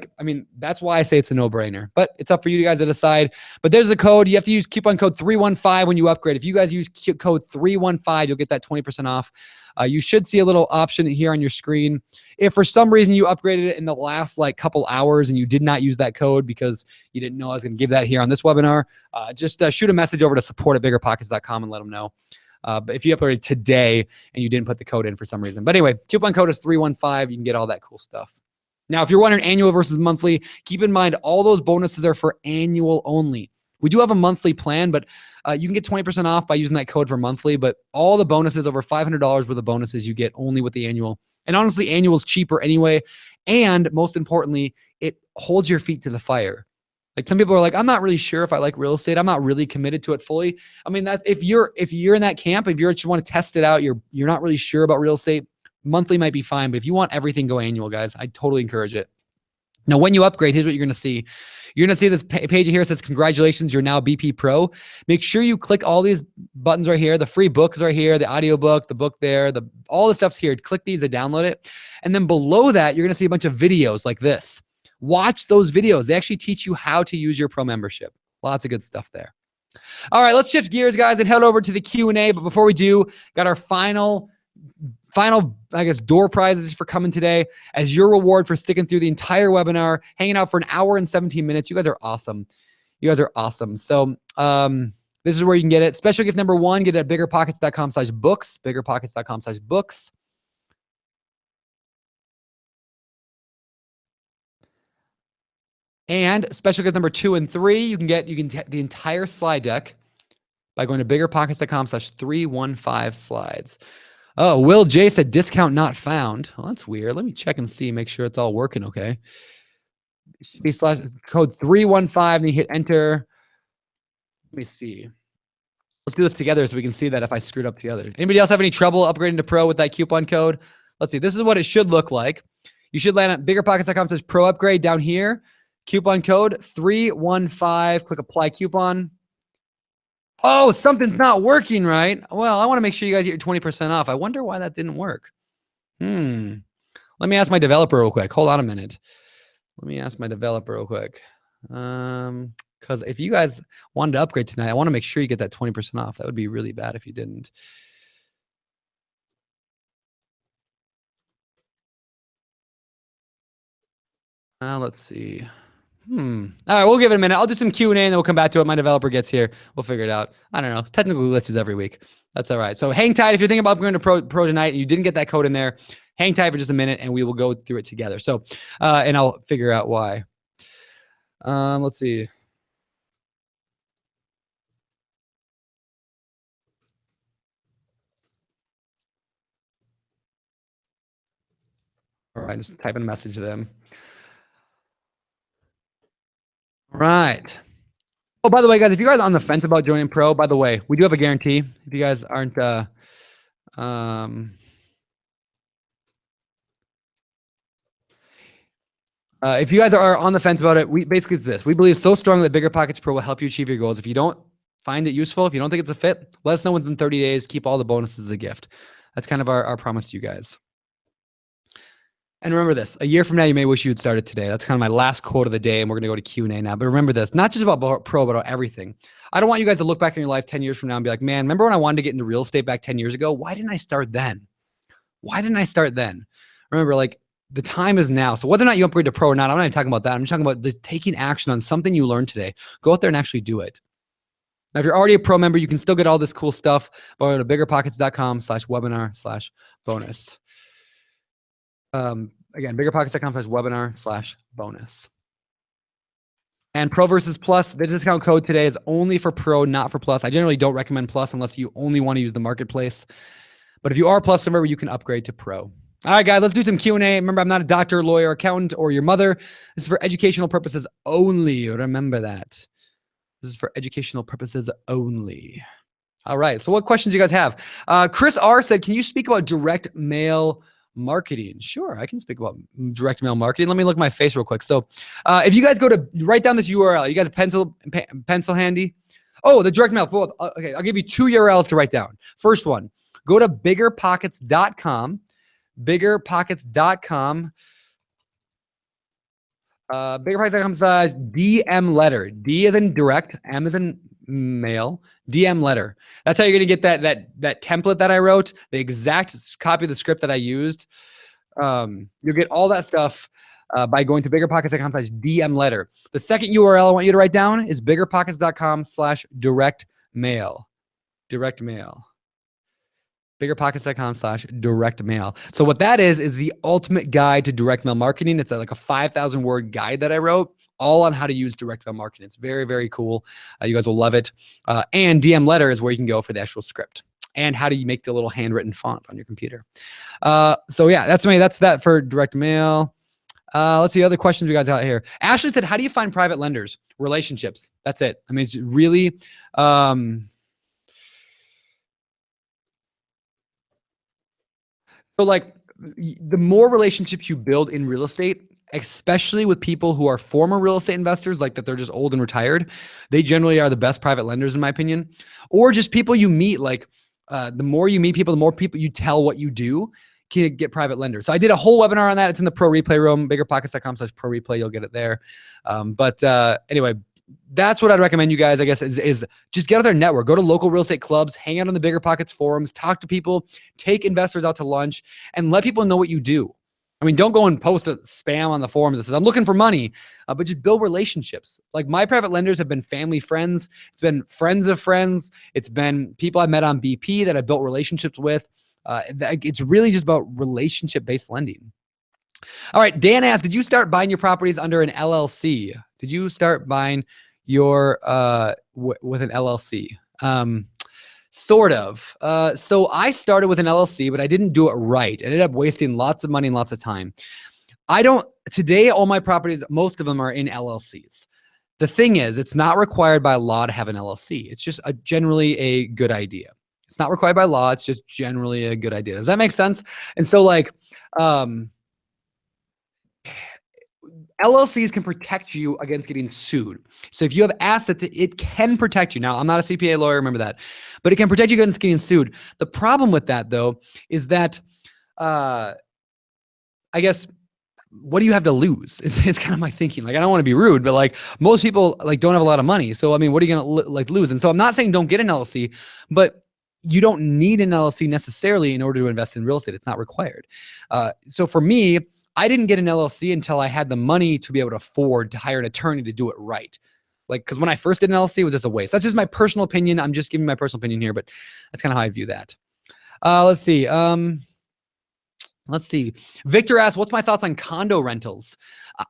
that's why I say it's a no-brainer. But it's up for you guys to decide. But there's a code. You have to use coupon code 315 when you upgrade. If you guys use code 315, you'll get that 20% off. You should see a little option here on your screen. If for some reason you upgraded it in the last couple hours and you did not use that code because you didn't know I was going to give that here on this webinar, just shoot a message over to support@biggerpockets.com and let them know. But if you upgraded today and you didn't put the code in for some reason. But anyway, coupon code is 315. You can get all that cool stuff. Now, if you're wondering annual versus monthly, keep in mind all those bonuses are for annual only. We do have a monthly plan, but you can get 20% off by using that code for monthly. But all the bonuses, over $500 worth of bonuses, you get only with the annual. And honestly, annual is cheaper anyway. And most importantly, it holds your feet to the fire. Like some people are like, I'm not really sure if I like real estate. I'm not really committed to it fully. I mean, that's if you're in that camp, if you just want to test it out, you're not really sure about real estate, monthly might be fine. But if you want everything, go annual, guys. I totally encourage it. Now, when you upgrade, here's what you're going to see. You're going to see this page here that says, congratulations, you're now BP Pro. Make sure you click all these buttons right here. The free books are here, the audio book, the book there, all the stuff's here. Click these to download it. And then below that, you're going to see a bunch of videos like this. Watch those videos. They actually teach you how to use your pro membership. Lots of good stuff there. All right, let's shift gears, guys, and head over to the Q&A. But before we do, got our final, I guess, door prizes for coming today as your reward for sticking through the entire webinar, hanging out for an hour and 17 minutes. You guys are awesome. You guys are awesome. So this is where you can get it. Special gift number 1, get it at biggerpockets.com/books, biggerpockets.com/books. And special gift number 2 and 3, you can get the entire slide deck by going to biggerpockets.com/315 slides. Oh, Will J said discount not found. Well, that's weird. Let me check and see, make sure it's all working okay. It should be code 315 and you hit enter. Let me see. Let's do this together so we can see that if I screwed up together. Anybody else have any trouble upgrading to pro with that coupon code? Let's see. This is what it should look like. You should land at biggerpockets.com/pro upgrade down here. Coupon code 315. Click apply coupon. Oh, something's not working right. Well, I want to make sure you guys get your 20% off. I wonder why that didn't work. Let me ask my developer real quick. Hold on a minute. Let me ask my developer real quick. Because if you guys wanted to upgrade tonight, I want to make sure you get that 20% off. That would be really bad if you didn't. Let's see. All right, we'll give it a minute. I'll do some Q&A and then we'll come back to it. My developer gets here. We'll figure it out. I don't know. Technical glitches every week. That's all right. So hang tight. If you're thinking about upgrading to Pro tonight and you didn't get that code in there, hang tight for just a minute and we will go through it together. So, and I'll figure out why. Let's see. All right, just typing a message to them. All right. Oh, by the way, guys, if you guys are on the fence about joining Pro, by the way, we do have a guarantee. If you guys aren't, if you guys are on the fence about it, basically it's this. We believe so strongly that BiggerPockets Pro will help you achieve your goals. If you don't find it useful, if you don't think it's a fit, let us know within 30 days. Keep all the bonuses as a gift. That's kind of our promise to you guys. And remember this, a year from now, you may wish you had started today. That's kind of my last quote of the day, and we're going to go to Q&A now. But remember this, not just about Pro, but about everything. I don't want you guys to look back in your life 10 years from now and be like, man, remember when I wanted to get into real estate back 10 years ago? Why didn't I start then? Why didn't I start then? Remember, like, the time is now. So whether or not you upgrade to Pro or not, I'm not even talking about that. I'm just talking about taking action on something you learned today. Go out there and actually do it. Now, if you're already a Pro member, you can still get all this cool stuff by going to biggerpockets.com/webinar/bonus. Again, biggerpockets.com/webinar/bonus. And Pro versus Plus, the discount code today is only for Pro, not for Plus. I generally don't recommend Plus unless you only want to use the marketplace. But if you are a Plus member, you can upgrade to Pro. All right, guys, let's do some Q&A. Remember, I'm not a doctor, lawyer, accountant, or your mother. This is for educational purposes only. Remember that. This is for educational purposes only. All right, so what questions do you guys have? Chris R. said, can you speak about direct mail marketing? Sure, I can speak about direct mail marketing. Let me look at my face real quick. So if you guys go to, write down this URL. You guys have pencil handy? Oh, the direct mail. Okay, I'll give you 2 URLs to write down. First one, go to biggerpockets.com. Biggerpockets.com. BiggerPockets.com/DM letter. D as in direct, M as in mail, DM letter. That's how you're gonna get that template that I wrote, the exact copy of the script that I used. You'll get all that stuff by going to biggerpockets.com/DM letter. The second URL I want you to write down is biggerpockets.com/direct mail. Direct mail. biggerpockets.com/direct mail. So what that is the ultimate guide to direct mail marketing. It's like a 5,000 word guide that I wrote all on how to use direct mail marketing. It's very, very cool. You guys will love it. And DM letter is where you can go for the actual script and how do you make the little handwritten font on your computer. So yeah, that's that for direct mail. Let's see other questions we got out here. Ashley said, how do you find private lenders? Relationships. That's it. I mean, it's really, so like the more relationships you build in real estate, especially with people who are former real estate investors, like that they're just old and retired, they generally are the best private lenders in my opinion. Or just people you meet, like the more you meet people, the more people you tell what you do can get private lenders. So I did a whole webinar on that. It's in the Pro Replay room, biggerpockets.com/Pro Replay. You'll get it there. Anyway, that's what I'd recommend you guys, I guess, is just get out there and network. Go to local real estate clubs, hang out on the BiggerPockets forums, talk to people, take investors out to lunch, and let people know what you do. I mean, don't go and post a spam on the forums that says, I'm looking for money, but just build relationships. Like my private lenders have been family friends. It's been friends of friends. It's been people I met on BP that I built relationships with. It's really just about relationship-based lending. All right, Dan asked, did you start buying your properties under an LLC? Did you start buying your with an LLC? Sort of. So I started with an LLC, but I didn't do it right. I ended up wasting lots of money and lots of time. Today, all my properties, most of them are in LLCs. The thing is, it's not required by law to have an LLC. It's just generally a good idea. It's not required by law. It's just generally a good idea. Does that make sense? And so like, LLCs can protect you against getting sued. So if you have assets, it can protect you. Now, I'm not a CPA lawyer, remember that, but it can protect you against getting sued. The problem with that, though, is that I guess, what do you have to lose? It's kind of my thinking. Like, I don't want to be rude, but like most people like don't have a lot of money. So, I mean, what are you going to like lose? And so I'm not saying don't get an LLC, but you don't need an LLC necessarily in order to invest in real estate. It's not required. So for me, I didn't get an LLC until I had the money to be able to afford to hire an attorney to do it right. Like, because when I first did an LLC, it was just a waste. That's just my personal opinion. I'm just giving my personal opinion here, but that's kind of how I view that. Let's see. Let's see. Victor asks, what's my thoughts on condo rentals?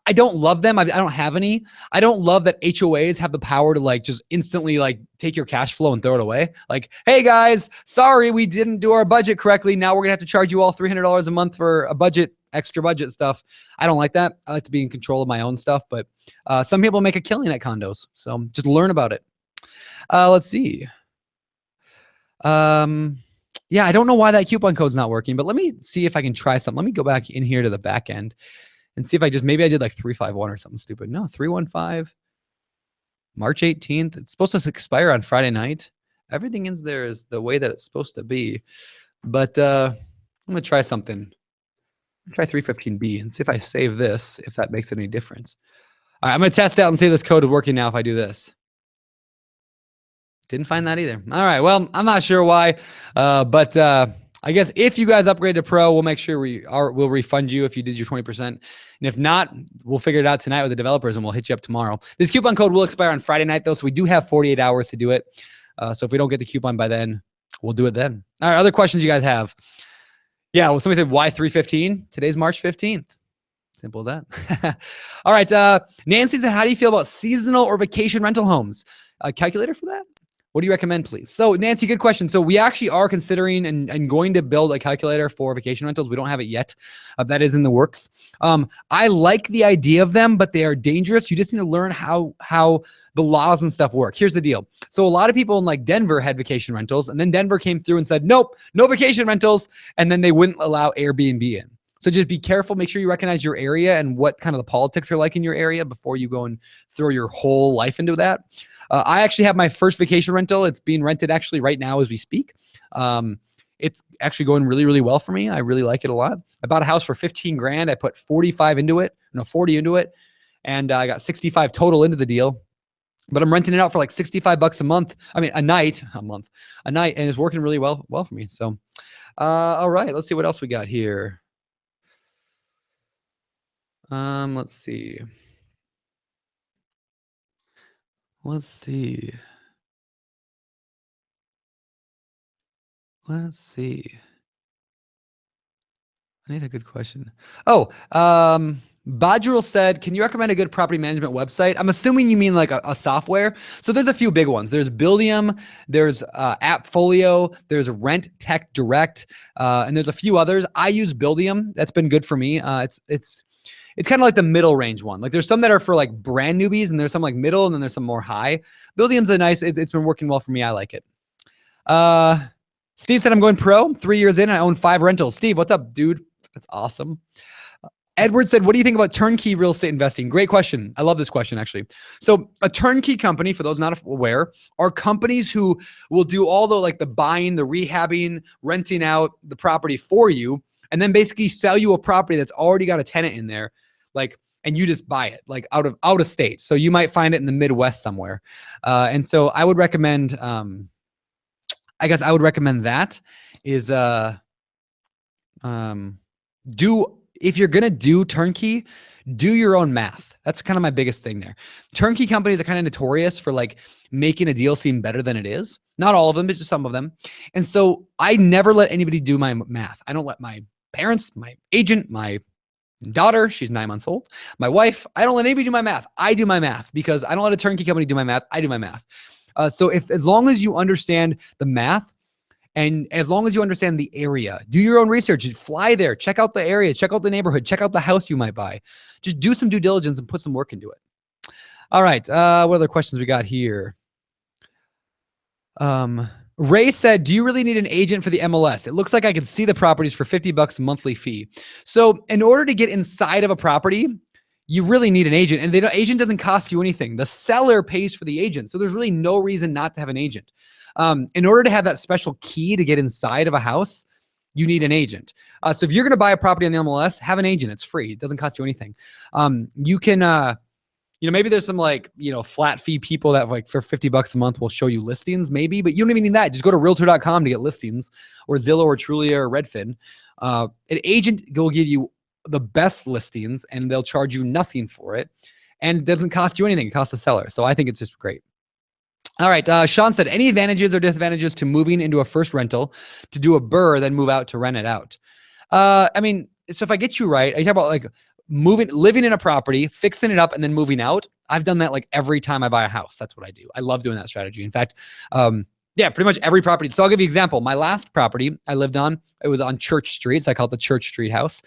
I don't love them. I don't have any. I don't love that HOAs have the power to like just instantly like take your cash flow and throw it away. Like, hey guys, sorry, we didn't do our budget correctly. Now we're gonna have to charge you all $300 a month for a budget, extra budget stuff. I don't like that. I like to be in control of my own stuff, but some people make a killing at condos. So just learn about it. Let's see. Yeah, I don't know why that coupon code's not working, but let me see if I can try something. Let me go back in here to the back end and see if maybe I did like 351 or something stupid. No, 315, March 18th. It's supposed to expire on Friday night. Everything in there is the way that it's supposed to be. But I'm going to try something. Try 315B and see if I save this, if that makes any difference. All right, I'm going to test out and see if this code is working now if I do this. Didn't find that either. All right. Well, I'm not sure why, but I guess if you guys upgrade to Pro, we'll make sure we'll refund you if you did your 20%. And if not, we'll figure it out tonight with the developers and we'll hit you up tomorrow. This coupon code will expire on Friday night though, so we do have 48 hours to do it. So if we don't get the coupon by then, we'll do it then. All right. Other questions you guys have? Yeah. Well, somebody said why 315? Today's March 15th. Simple as that. All right. Nancy said, how do you feel about seasonal or vacation rental homes? A calculator for that? What do you recommend, please? So Nancy, good question. So we actually are considering and going to build a calculator for vacation rentals. We don't have it yet. That is in the works. I like the idea of them, but they are dangerous. You just need to learn how the laws and stuff work. Here's the deal. So a lot of people in like Denver had vacation rentals, and then Denver came through and said, nope, no vacation rentals. And then they wouldn't allow Airbnb in. So just be careful. Make sure you recognize your area and what kind of the politics are like in your area before you go and throw your whole life into that. I actually have my first vacation rental. It's being rented actually right now as we speak. It's actually going really, really well for me. I really like it a lot. I bought a house for 15 grand. I put 40 into it. And I got 65 total into the deal, but I'm renting it out for like $65 a month. I mean, a night, and it's working really well for me. So, all right, let's see what else we got here. Let's see. Let's see. I need a good question. Oh, Badril said, can you recommend a good property management website? I'm assuming you mean like a software. So there's a few big ones. There's Buildium, there's Appfolio, there's Rent Tech Direct, and there's a few others. I use Buildium. That's been good for me. It's kind of like the middle range one. Like there's some that are for like brand newbies and there's some like middle and then there's some more high. Buildium's it's been working well for me. I like it. Steve said, I'm going pro 3 years in. I own 5 rentals. Steve, what's up, dude? That's awesome. Edward said, what do you think about turnkey real estate investing? Great question. I love this question, actually. So a turnkey company, for those not aware, are companies who will do all the buying, the rehabbing, renting out the property for you, and then basically sell you a property that's already got a tenant in there, and you just buy it out of state. So you might find it in the Midwest somewhere. And so I would recommend, that is if you're gonna do turnkey, do your own math. That's kind of my biggest thing there. Turnkey companies are kind of notorious for making a deal seem better than it is. Not all of them, but just some of them. And so I never let anybody do my math. I don't let my parents, my agent, my daughter, she's 9 months old, my wife, I don't let anybody do my math. I do my math because I don't let a turnkey company do my math. I do my math. So as long as you understand the math, and as long as you understand the area, do your own research, fly there, check out the area, check out the neighborhood, check out the house you might buy. Just do some due diligence and put some work into it. All right. What other questions we got here? Ray said, do you really need an agent for the MLS? It looks like I can see the properties for $50 a monthly fee. So in order to get inside of a property, you really need an agent, and agent doesn't cost you anything. The seller pays for the agent. So there's really no reason not to have an agent. In order to have that special key to get inside of a house, you need an agent. So if you're going to buy a property on the MLS, have an agent. It's free. It doesn't cost you anything. You can, maybe there's some flat fee people that like for $50 a month will show you listings maybe, but you don't even need that. Just go to realtor.com to get listings, or Zillow or Trulia or Redfin. An agent will give you the best listings and they'll charge you nothing for it. And it doesn't cost you anything. It costs the seller. So I think it's just great. All right. Sean said, any advantages or disadvantages to moving into a first rental to do a BRRRR, then move out to rent it out? So if I get you right, I talk about like living in a property, fixing it up, and then moving out. I've done that like every time I buy a house. That's what I do. I love doing that strategy. In fact, pretty much every property. So I'll give you an example. My last property I lived on, it was on Church Street. So I call it the Church Street house.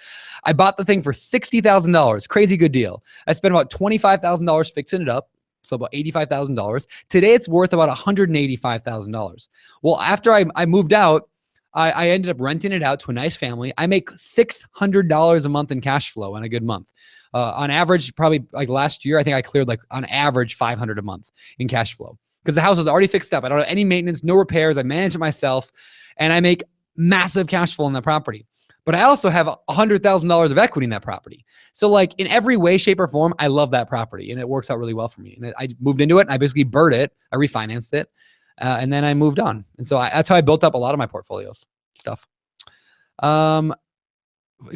I bought the thing for $60,000. Crazy good deal. I spent about $25,000 fixing it up. So about $85,000. Today it's worth about $185,000. Well, after I moved out, I ended up renting it out to a nice family. I make $600 a month in cash flow in a good month. On average, probably like last year, I think I cleared like on average $500 a month in cash flow because the house was already fixed up. I don't have any maintenance, no repairs. I manage it myself, and I make massive cash flow on that property. But I also have $100,000 of equity in that property. So like in every way, shape, or form, I love that property and it works out really well for me. And I moved into it and I basically BRRRRed it. I refinanced it. And then I moved on. And so that's how I built up a lot of my portfolios stuff.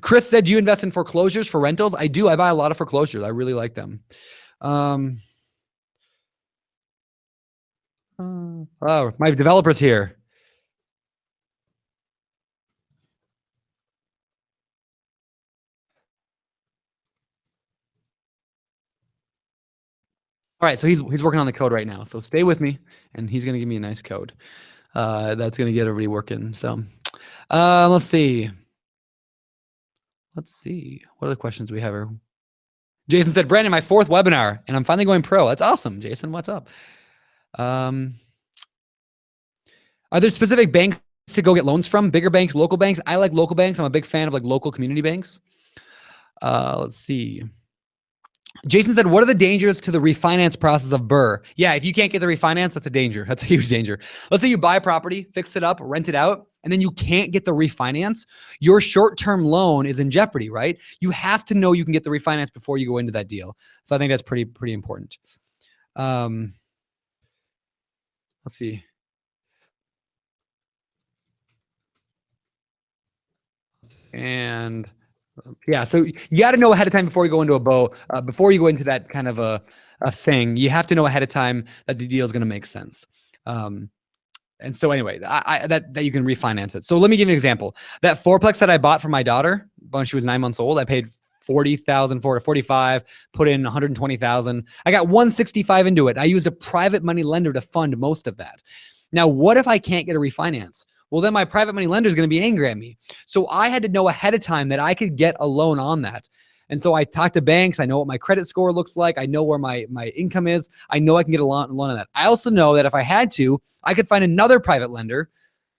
Chris said, do you invest in foreclosures for rentals? I do. I buy a lot of foreclosures. I really like them. Oh, my developer's here. All right, so he's working on the code right now. So stay with me, and he's gonna give me a nice code that's gonna get everybody working. So let's see. What other questions we have here? Jason said, Brandon, my 4th webinar, and I'm finally going pro. That's awesome, Jason. What's up? Are there specific banks to go get loans from? Bigger banks, local banks? I like local banks. I'm a big fan of like local community banks. Let's see. Jason said, what are the dangers to the refinance process of BRRRR? Yeah, if you can't get the refinance, that's a danger. That's a huge danger. Let's say you buy a property, fix it up, rent it out, and then you can't get the refinance. Your short-term loan is in jeopardy, right? You have to know you can get the refinance before you go into that deal. So I think that's pretty important. Let's see. And yeah, so you got to know ahead of time before you go into before you go into that kind of a thing. You have to know ahead of time that the deal is going to make sense. And so anyway, that you can refinance it. So let me give you an example. That fourplex that I bought for my daughter when she was 9 months old, I paid $40,000 for it, 45, put in 120,000. I got 165 into it. I used a private money lender to fund most of that. Now, what if I can't get a refinance? Well, then my private money lender is going to be angry at me. So I had to know ahead of time that I could get a loan on that. And so I talked to banks. I know what my credit score looks like. I know where my income is. I know I can get a loan on that. I also know that if I had to, I could find another private lender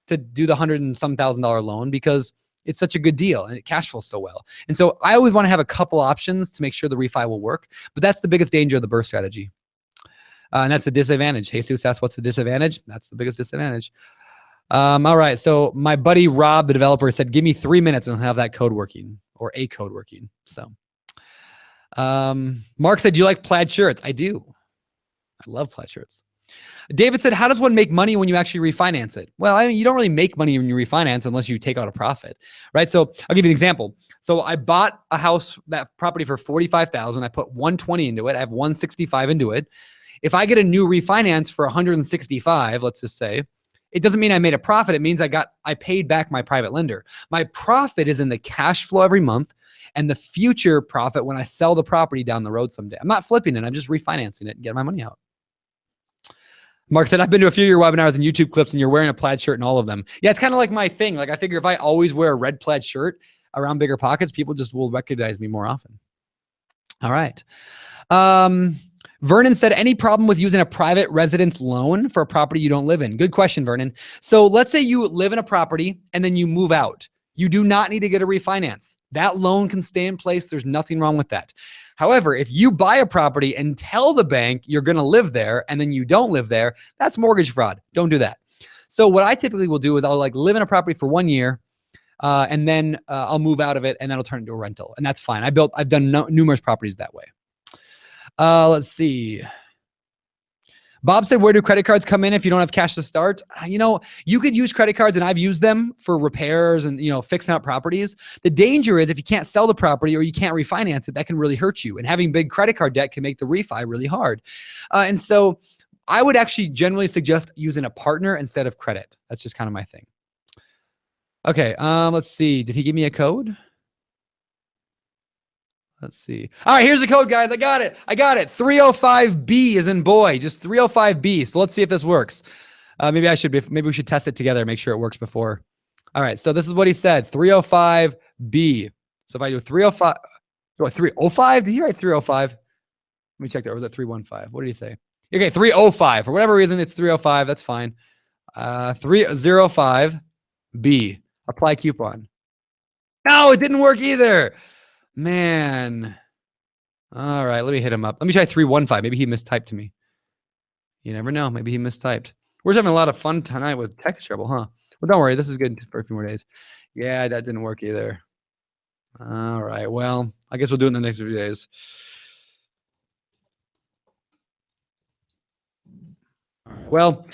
to do the $100,000 and some loan because it's such a good deal and it cash flows so well. And so I always want to have a couple options to make sure the refi will work. But that's the biggest danger of the BRRRR strategy. And that's the disadvantage. Jesus asked, what's the disadvantage? That's the biggest disadvantage. All right. So my buddy Rob, the developer, said, give me 3 minutes and I'll have that code working, or a code working. So Mark said, do you like plaid shirts? I do. I love plaid shirts. David said, how does one make money when you actually refinance it? Well, I mean, you don't really make money when you refinance unless you take out a profit, right? So I'll give you an example. So I bought a house, that property, for $45,000. I put 120 into it. I have 165 into it. If I get a new refinance for 165, let's just say, it doesn't mean I made a profit. It means I paid back my private lender. My profit is in the cash flow every month and the future profit when I sell the property down the road someday. I'm not flipping it. I'm just refinancing it and getting my money out. Mark said, I've been to a few of your webinars and YouTube clips and you're wearing a plaid shirt in all of them. Yeah, it's kind of like my thing. Like I figure if I always wear a red plaid shirt around BiggerPockets, people just will recognize me more often. All right. Vernon said, any problem with using a private residence loan for a property you don't live in? Good question, Vernon. So let's say you live in a property and then you move out. You do not need to get a refinance. That loan can stay in place. There's nothing wrong with that. However, if you buy a property and tell the bank you're going to live there and then you don't live there, that's mortgage fraud. Don't do that. So what I typically will do is I'll like live in a property for 1 year and then I'll move out of it and then I'll turn it into a rental. And that's fine. I've done numerous properties that way. Let's see. Bob said, where do credit cards come in if you don't have cash to start? You know, you could use credit cards, and I've used them for repairs and, you know, fixing up properties. The danger is if you can't sell the property or you can't refinance it, that can really hurt you. And having big credit card debt can make the refi really hard. And so I would actually generally suggest using a partner instead of credit. That's just kind of my thing. Okay, let's see. Did he give me a code? Let's see. All right, here's the code, guys. I got it. 305B is in boy, just 305B. So let's see if this works. Maybe we should test it together, make sure it works before. All right, so this is what he said, 305B. So if I do 305, 305, did he write 305? Let me check that, or was it 315? What did he say? Okay, 305. For whatever reason, it's 305. That's fine. 305B. Apply coupon. No, it didn't work either. Man. All right, let me hit him up. Let me try 315. Maybe he mistyped to me. You never know. Maybe he mistyped. We're just having a lot of fun tonight with text trouble, huh? Well, don't worry. This is good for a few more days. Yeah, that didn't work either. All right. Well, I guess we'll do it in the next few days. Well,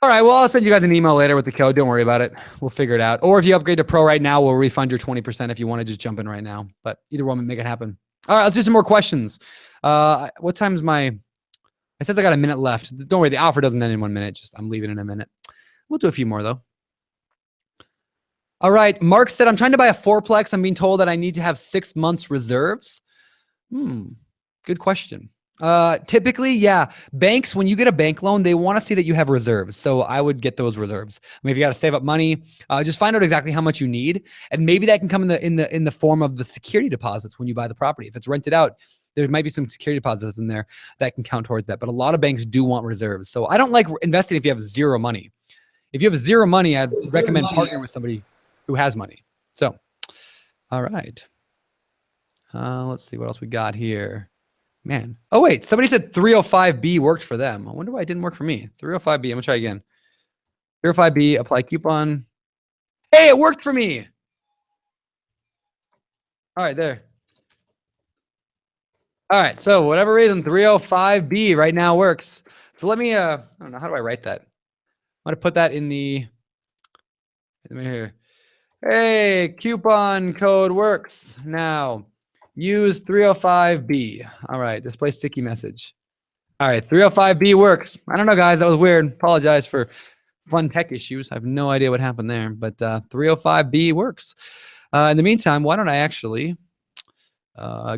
all right. Well, I'll send you guys an email later with the code. Don't worry about it. We'll figure it out. Or if you upgrade to Pro right now, we'll refund your 20% if you want to just jump in right now. But either one, make it happen. All right. Let's do some more questions. What time's my... It says I got a minute left. Don't worry. The offer doesn't end in 1 minute. Just I'm leaving in a minute. We'll do a few more, though. All right. Mark said, I'm trying to buy a fourplex. I'm being told that I need to have 6 months reserves. Good question. Typically, yeah. Banks, when you get a bank loan, they want to see that you have reserves. So I would get those reserves. I mean, if you got to save up money, just find out exactly how much you need. And maybe that can come in the form of the security deposits when you buy the property. If it's rented out, there might be some security deposits in there that can count towards that. But a lot of banks do want reserves. So I don't like investing if you have zero money. If you have zero money, I'd recommend partnering with somebody who has money. So, all right. Let's see what else we got here. Man. Oh, wait. Somebody said 305B worked for them. I wonder why it didn't work for me. 305B. I'm going to try again. 305B, apply coupon. Hey, it worked for me. All right, there. All right. So whatever reason, 305B right now works. So let me, I don't know. How do I write that? I'm going to put that in the, let me hear. Hey, coupon code works now. Use 305B. All right, display sticky message. All right, 305B works. I don't know, guys. That was weird. Apologize for fun tech issues. I have no idea what happened there, but 305B works. In the meantime, why don't I actually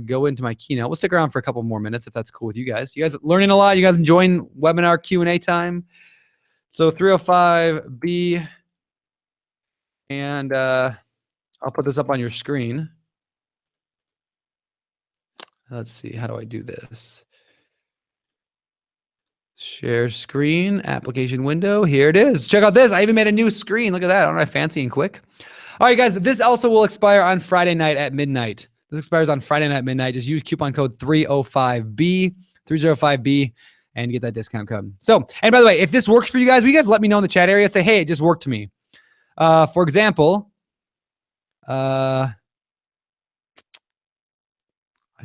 go into my keynote? We'll stick around for a couple more minutes if that's cool with you guys. You guys learning a lot? You guys enjoying webinar Q&A time? So 305B, and I'll put this up on your screen. Let's see, how do I do this? Share screen, application window. Here it is. Check out this. I even made a new screen. Look at that. Aren't I fancy and quick? All right, guys, this also will expire on Friday night at midnight. This expires on Friday night at midnight. Just use coupon code 305B, 305B, and get that discount code. So, and by the way, if this works for you guys, will you guys let me know in the chat area? Say, hey, it just worked to me. For example, I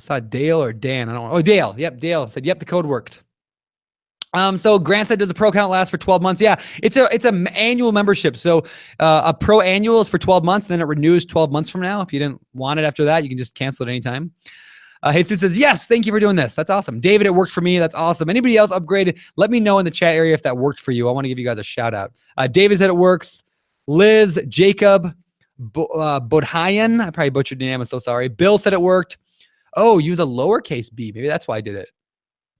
saw Dale or Dan. I don't know. Oh, Dale. Yep, Dale said, yep, the code worked. So Grant said, does the pro account last for 12 months? Yeah, it's an annual membership. So a pro annual is for 12 months, then it renews 12 months from now. If you didn't want it after that, you can just cancel it anytime. Jesus says, yes, thank you for doing this. That's awesome. David, it worked for me. That's awesome. Anybody else upgraded? Let me know in the chat area if that worked for you. I want to give you guys a shout out. David said it works. Liz, Jacob, Bodhayan, I probably butchered the name. I'm so sorry. Bill said it worked. Oh, use a lowercase b. Maybe that's why I did it.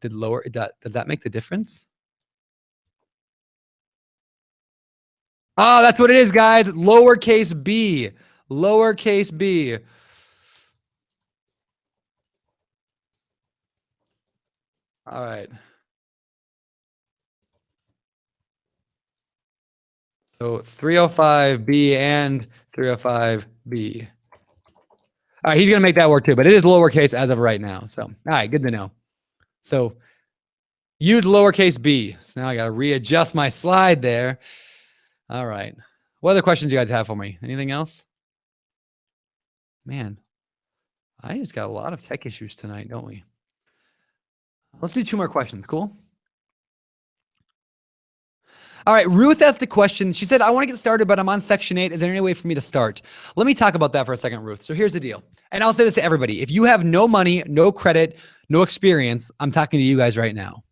Does that make the difference? Oh, that's what it is, guys. Lowercase b. Lowercase b. All right. So 305B and 305B. All right, he's going to make that work too, but it is lowercase as of right now. So, all right, good to know. So use lowercase b. So now I got to readjust my slide there. All right. What other questions you guys have for me? Anything else? Man, I just got a lot of tech issues tonight, don't we? Let's do 2 more questions. Cool. All right, Ruth asked a question. She said, I want to get started, but I'm on Section 8. Is there any way for me to start? Let me talk about that for a second, Ruth. So here's the deal. And I'll say this to everybody. If you have no money, no credit, no experience, I'm talking to you guys right now.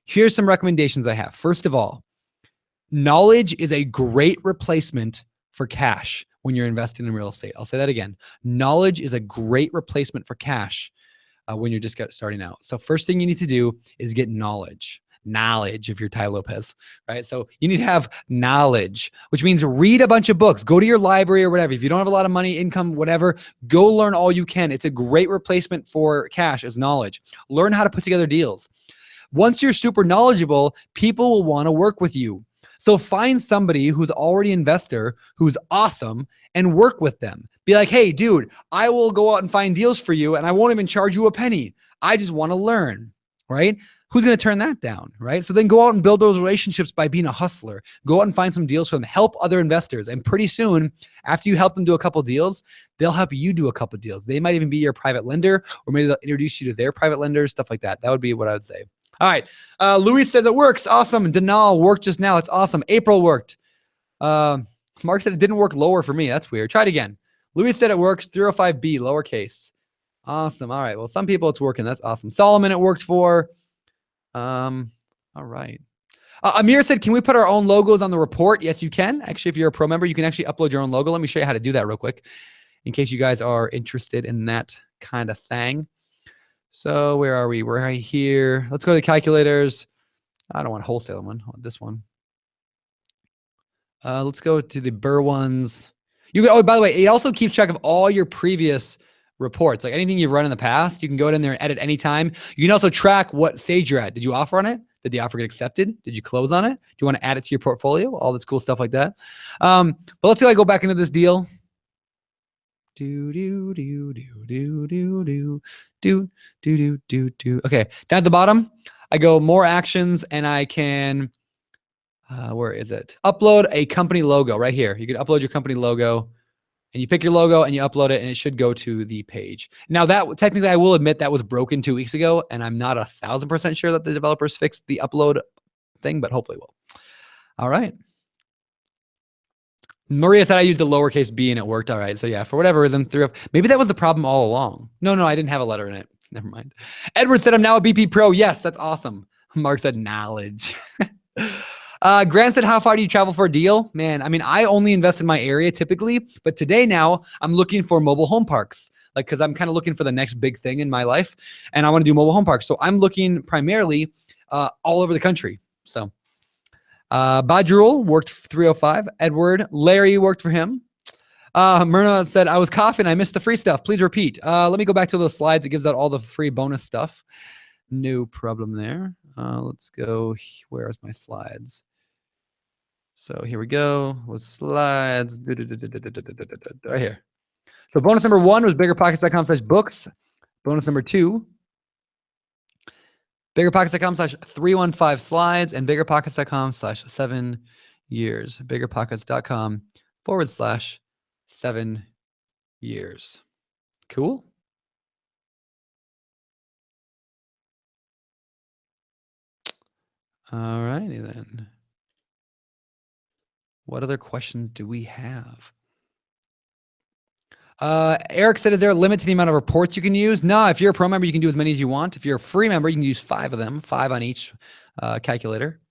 Here's some recommendations I have. First of all, knowledge is a great replacement for cash when you're investing in real estate. I'll say that again. Knowledge is a great replacement for cash when you're just starting out. So first thing you need to do is get knowledge. Knowledge if you're Ty Lopez, right? So you need to have knowledge, which means read a bunch of books, go to your library or whatever. If you don't have a lot of money, income, whatever, go learn all you can. It's a great replacement for cash as knowledge. Learn how to put together deals. Once you're super knowledgeable, people will want to work with you. So find somebody who's already an investor, who's awesome, and work with them. Be like, hey, dude, I will go out and find deals for you, and I won't even charge you a penny. I just want to learn, right? Who's going to turn that down, right? So then go out and build those relationships by being a hustler. Go out and find some deals for them. Help other investors. And pretty soon, after you help them do a couple deals, they'll help you do a couple deals. They might even be your private lender, or maybe they'll introduce you to their private lenders, stuff like that. That would be what I would say. All right. Luis says it works. Awesome. Denal worked just now. It's awesome. April worked. Mark said it didn't work lower for me. That's weird. Try it again. Luis said it works. 305B, lowercase. Awesome. All right. Well, some people it's working. That's awesome. Solomon it worked for. All right. Amir said, can we put our own logos on the report? Yes, you can. Actually, if you're a pro member, you can actually upload your own logo. Let me show you how to do that real quick in case you guys are interested in that kind of thing. So where are we? We're right here. Let's go to the calculators. I don't want a wholesale one. I want this one. Let's go to the BRRRR ones. Oh, by the way, it also keeps track of all your previous reports. Like anything you've run in the past, you can go in there and edit anytime. You can also track what stage you're at. Did you offer on it? Did the offer get accepted? Did you close on it? Do you want to add it to your portfolio? All this cool stuff like that. But let's say I go back into this deal. Okay, down at the bottom, I go more actions and I can, where is it? Upload a company logo right here. You can upload your company logo and you pick your logo and you upload it and it should go to the page. Now that technically I will admit that was broken 2 weeks ago and I'm not 1,000% sure that the developers fixed the upload thing, but hopefully will. All right. Maria said I used a lowercase b and it worked. All right. So yeah, for whatever reason, maybe that was the problem all along. No, I didn't have a letter in it. Never mind. Edward said I'm now a BP Pro. Yes, that's awesome. Mark said knowledge. Grant said, how far do you travel for a deal? Man, I mean, I only invest in my area typically, but today now I'm looking for mobile home parks, like, cause I'm kind of looking for the next big thing in my life and I want to do mobile home parks. So I'm looking primarily all over the country. So Badrul worked 305. Edward, Larry worked for him. Myrna said, I was coughing. I missed the free stuff. Please repeat. Let me go back to those slides. It gives out all the free bonus stuff. No problem there. Let's go. Where's my slides? So here we go with slides. Right here. So bonus number 1 was biggerpockets.com/books. Bonus number 2, biggerpockets.com/315 slides and biggerpockets.com/7 years. biggerpockets.com/7 years. Cool. All righty then. What other questions do we have? Eric said, is there a limit to the amount of reports you can use? No, if you're a pro member, you can do as many as you want. If you're a free member, you can use 5 of them, 5 on each calculator.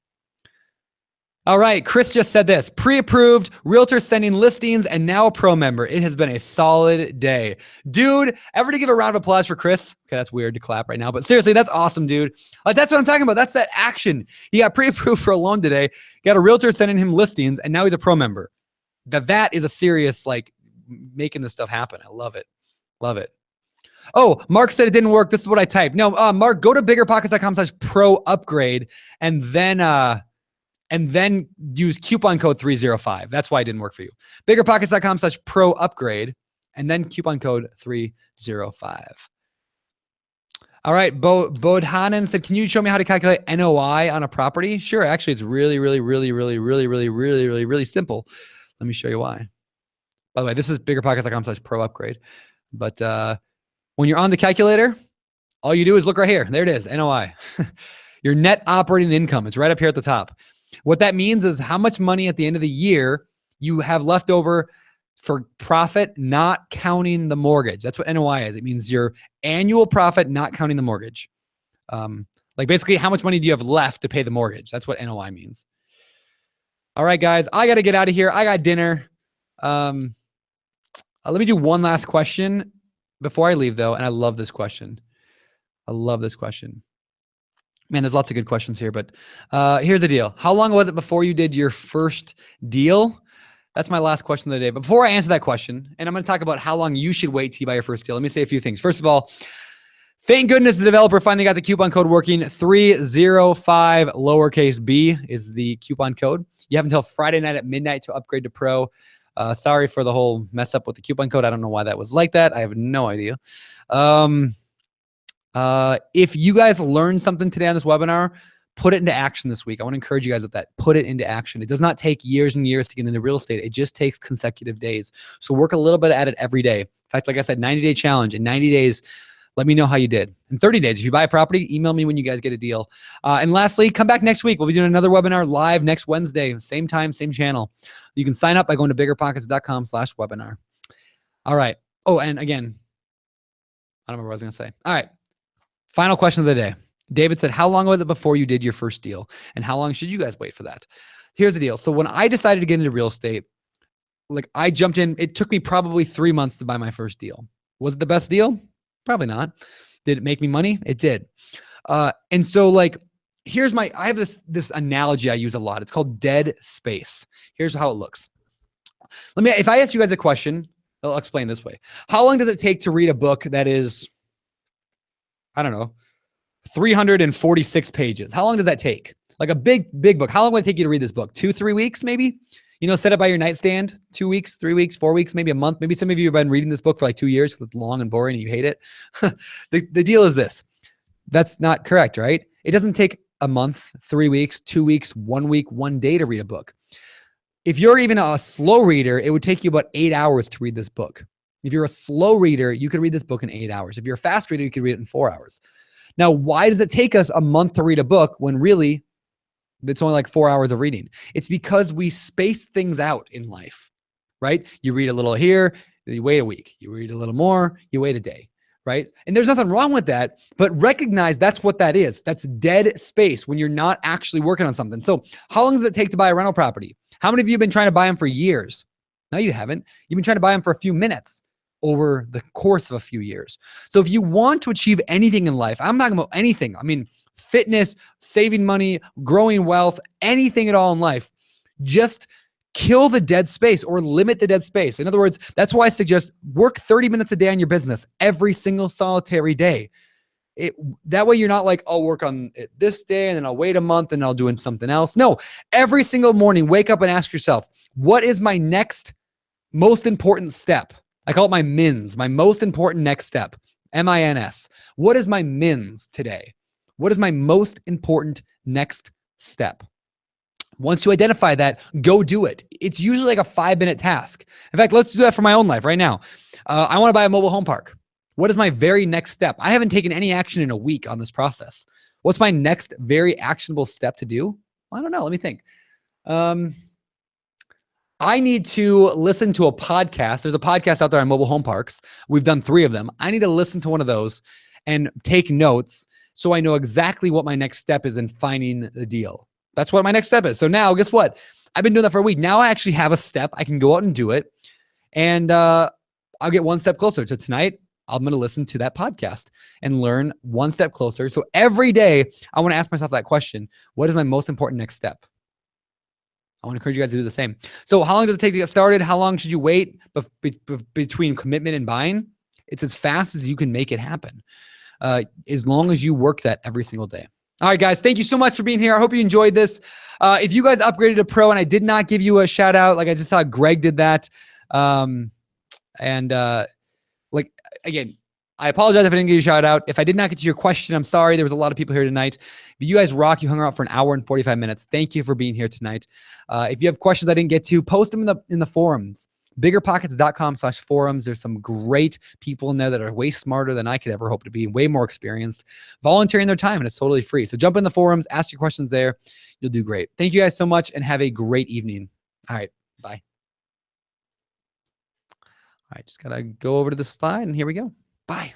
All right, Chris just said this, pre-approved, realtor sending listings, and now a pro member. It has been a solid day. Dude, ever to give a round of applause for Chris? Okay, that's weird to clap right now, but seriously, that's awesome, dude. Like, that's what I'm talking about. That's that action. He got pre-approved for a loan today, got a realtor sending him listings, and now he's a pro member. That is a serious, like, making this stuff happen. I love it. Love it. Oh, Mark said it didn't work. This is what I typed. No, Mark, go to biggerpockets.com/pro upgrade and then use coupon code 305. That's why it didn't work for you. biggerpockets.com/pro upgrade and then coupon code 305. All right. Bodhanan said, can you show me how to calculate NOI on a property? Sure. Actually, it's really simple. Let me show you why. By the way, this is biggerpockets.com/pro upgrade. But when you're on the calculator, all you do is look right here. There it is, NOI. Your net operating income. It's right up here at the top. What that means is how much money at the end of the year you have left over for profit, not counting the mortgage. That's what NOI is. It means your annual profit, not counting the mortgage. Like basically how much money do you have left to pay the mortgage? That's what NOI means. All right, guys, I got to get out of here. I got dinner. Let me do one last question before I leave though. And I love this question. Man, there's lots of good questions here, but here's the deal. How long was it before you did your first deal? That's my last question of the day. But before I answer that question, and I'm going to talk about how long you should wait till you buy your first deal, let me say a few things. First of all, thank goodness the developer finally got the coupon code working. 305 lowercase b is the coupon code. You have until Friday night at midnight to upgrade to Pro. Sorry for the whole mess up with the coupon code. I don't know why that was like that. I have no idea. If you guys learned something today on this webinar, put it into action this week. I want to encourage you guys with that. Put it into action. It does not take years and years to get into real estate. It just takes consecutive days. So work a little bit at it every day. In fact, like I said, 90-day challenge. In 90 days, let me know how you did. In 30 days, if you buy a property, email me when you guys get a deal. And lastly, come back next week. We'll be doing another webinar live next Wednesday. Same time, same channel. You can sign up by going to biggerpockets.com/webinar. All right. Oh, and again, I don't remember what I was going to say. All right. Final question of the day. David said, how long was it before you did your first deal? And how long should you guys wait for that? Here's the deal. So when I decided to get into real estate, like I jumped in, it took me probably 3 months to buy my first deal. Was it the best deal? Probably not. Did it make me money? It did. And so like, I have this analogy I use a lot. It's called dead space. Here's how it looks. If I ask you guys a question, I'll explain this way. How long does it take to read a book that is, I don't know, 346 pages? How long does that take? Like a big book. How long would it take you to read this book? 2-3 weeks, maybe? You know, set it by your nightstand, 2 weeks, 3 weeks, 4 weeks, maybe a month. Maybe some of you have been reading this book for like 2 years because it's long and boring and you hate it. The deal is this. That's not correct, right? It doesn't take a month, 3 weeks, 2 weeks, 1 week, 1 day to read a book. If you're even a slow reader, it would take you about 8 hours to read this book. If you're a slow reader, you could read this book in 8 hours. If you're a fast reader, you could read it in 4 hours. Now, why does it take us a month to read a book when really it's only like 4 hours of reading? It's because we space things out in life, right? You read a little here, you wait a week. You read a little more, you wait a day, right? And there's nothing wrong with that, but recognize that's what that is. That's dead space when you're not actually working on something. So how long does it take to buy a rental property? How many of you have been trying to buy them for years? No, you haven't. You've been trying to buy them for a few minutes over the course of a few years. So if you want to achieve anything in life, I'm talking about anything. I mean, fitness, saving money, growing wealth, anything at all in life, just kill the dead space or limit the dead space. In other words, that's why I suggest work 30 minutes a day on your business every single solitary day. That way you're not like, I'll work on it this day and then I'll wait a month and I'll do something else. No, every single morning, wake up and ask yourself, what is my next most important step? I call it my MINS, my most important next step, MINS. What is my MINS today? What is my most important next step? Once you identify that, go do it. It's usually like a 5-minute task. In fact, let's do that for my own life right now. I want to buy a mobile home park. What is my very next step? I haven't taken any action in a week on this process. What's my next very actionable step to do? I don't know. Let me think. I need to listen to a podcast. There's a podcast out there on mobile home parks. We've done 3 of them. I need to listen to one of those and take notes so I know exactly what my next step is in finding the deal. That's what my next step is. So now, guess what? I've been doing that for a week. Now I actually have a step. I can go out and do it. And I'll get one step closer. So tonight, I'm going to listen to that podcast and learn one step closer. So every day, I want to ask myself that question. What is my most important next step? I want to encourage you guys to do the same. So how long does it take to get started? How long should you wait between commitment and buying? It's as fast as you can make it happen, as long as you work that every single day. All right, guys, thank you so much for being here. I hope you enjoyed this. If you guys upgraded to Pro and I did not give you a shout out, like I just saw Greg did that. Like, again, I apologize if I didn't give you a shout out. If I did not get to your question, I'm sorry. There was a lot of people here tonight, but you guys rock. You hung out for an hour and 45 minutes. Thank you for being here tonight. If you have questions I didn't get to, post them in the forums. BiggerPockets.com/forums. There's some great people in there that are way smarter than I could ever hope to be, way more experienced, volunteering their time, and it's totally free. So jump in the forums, ask your questions there. You'll do great. Thank you guys so much and have a great evening. All right, bye. All right, just gotta go over to the slide and here we go. Bye.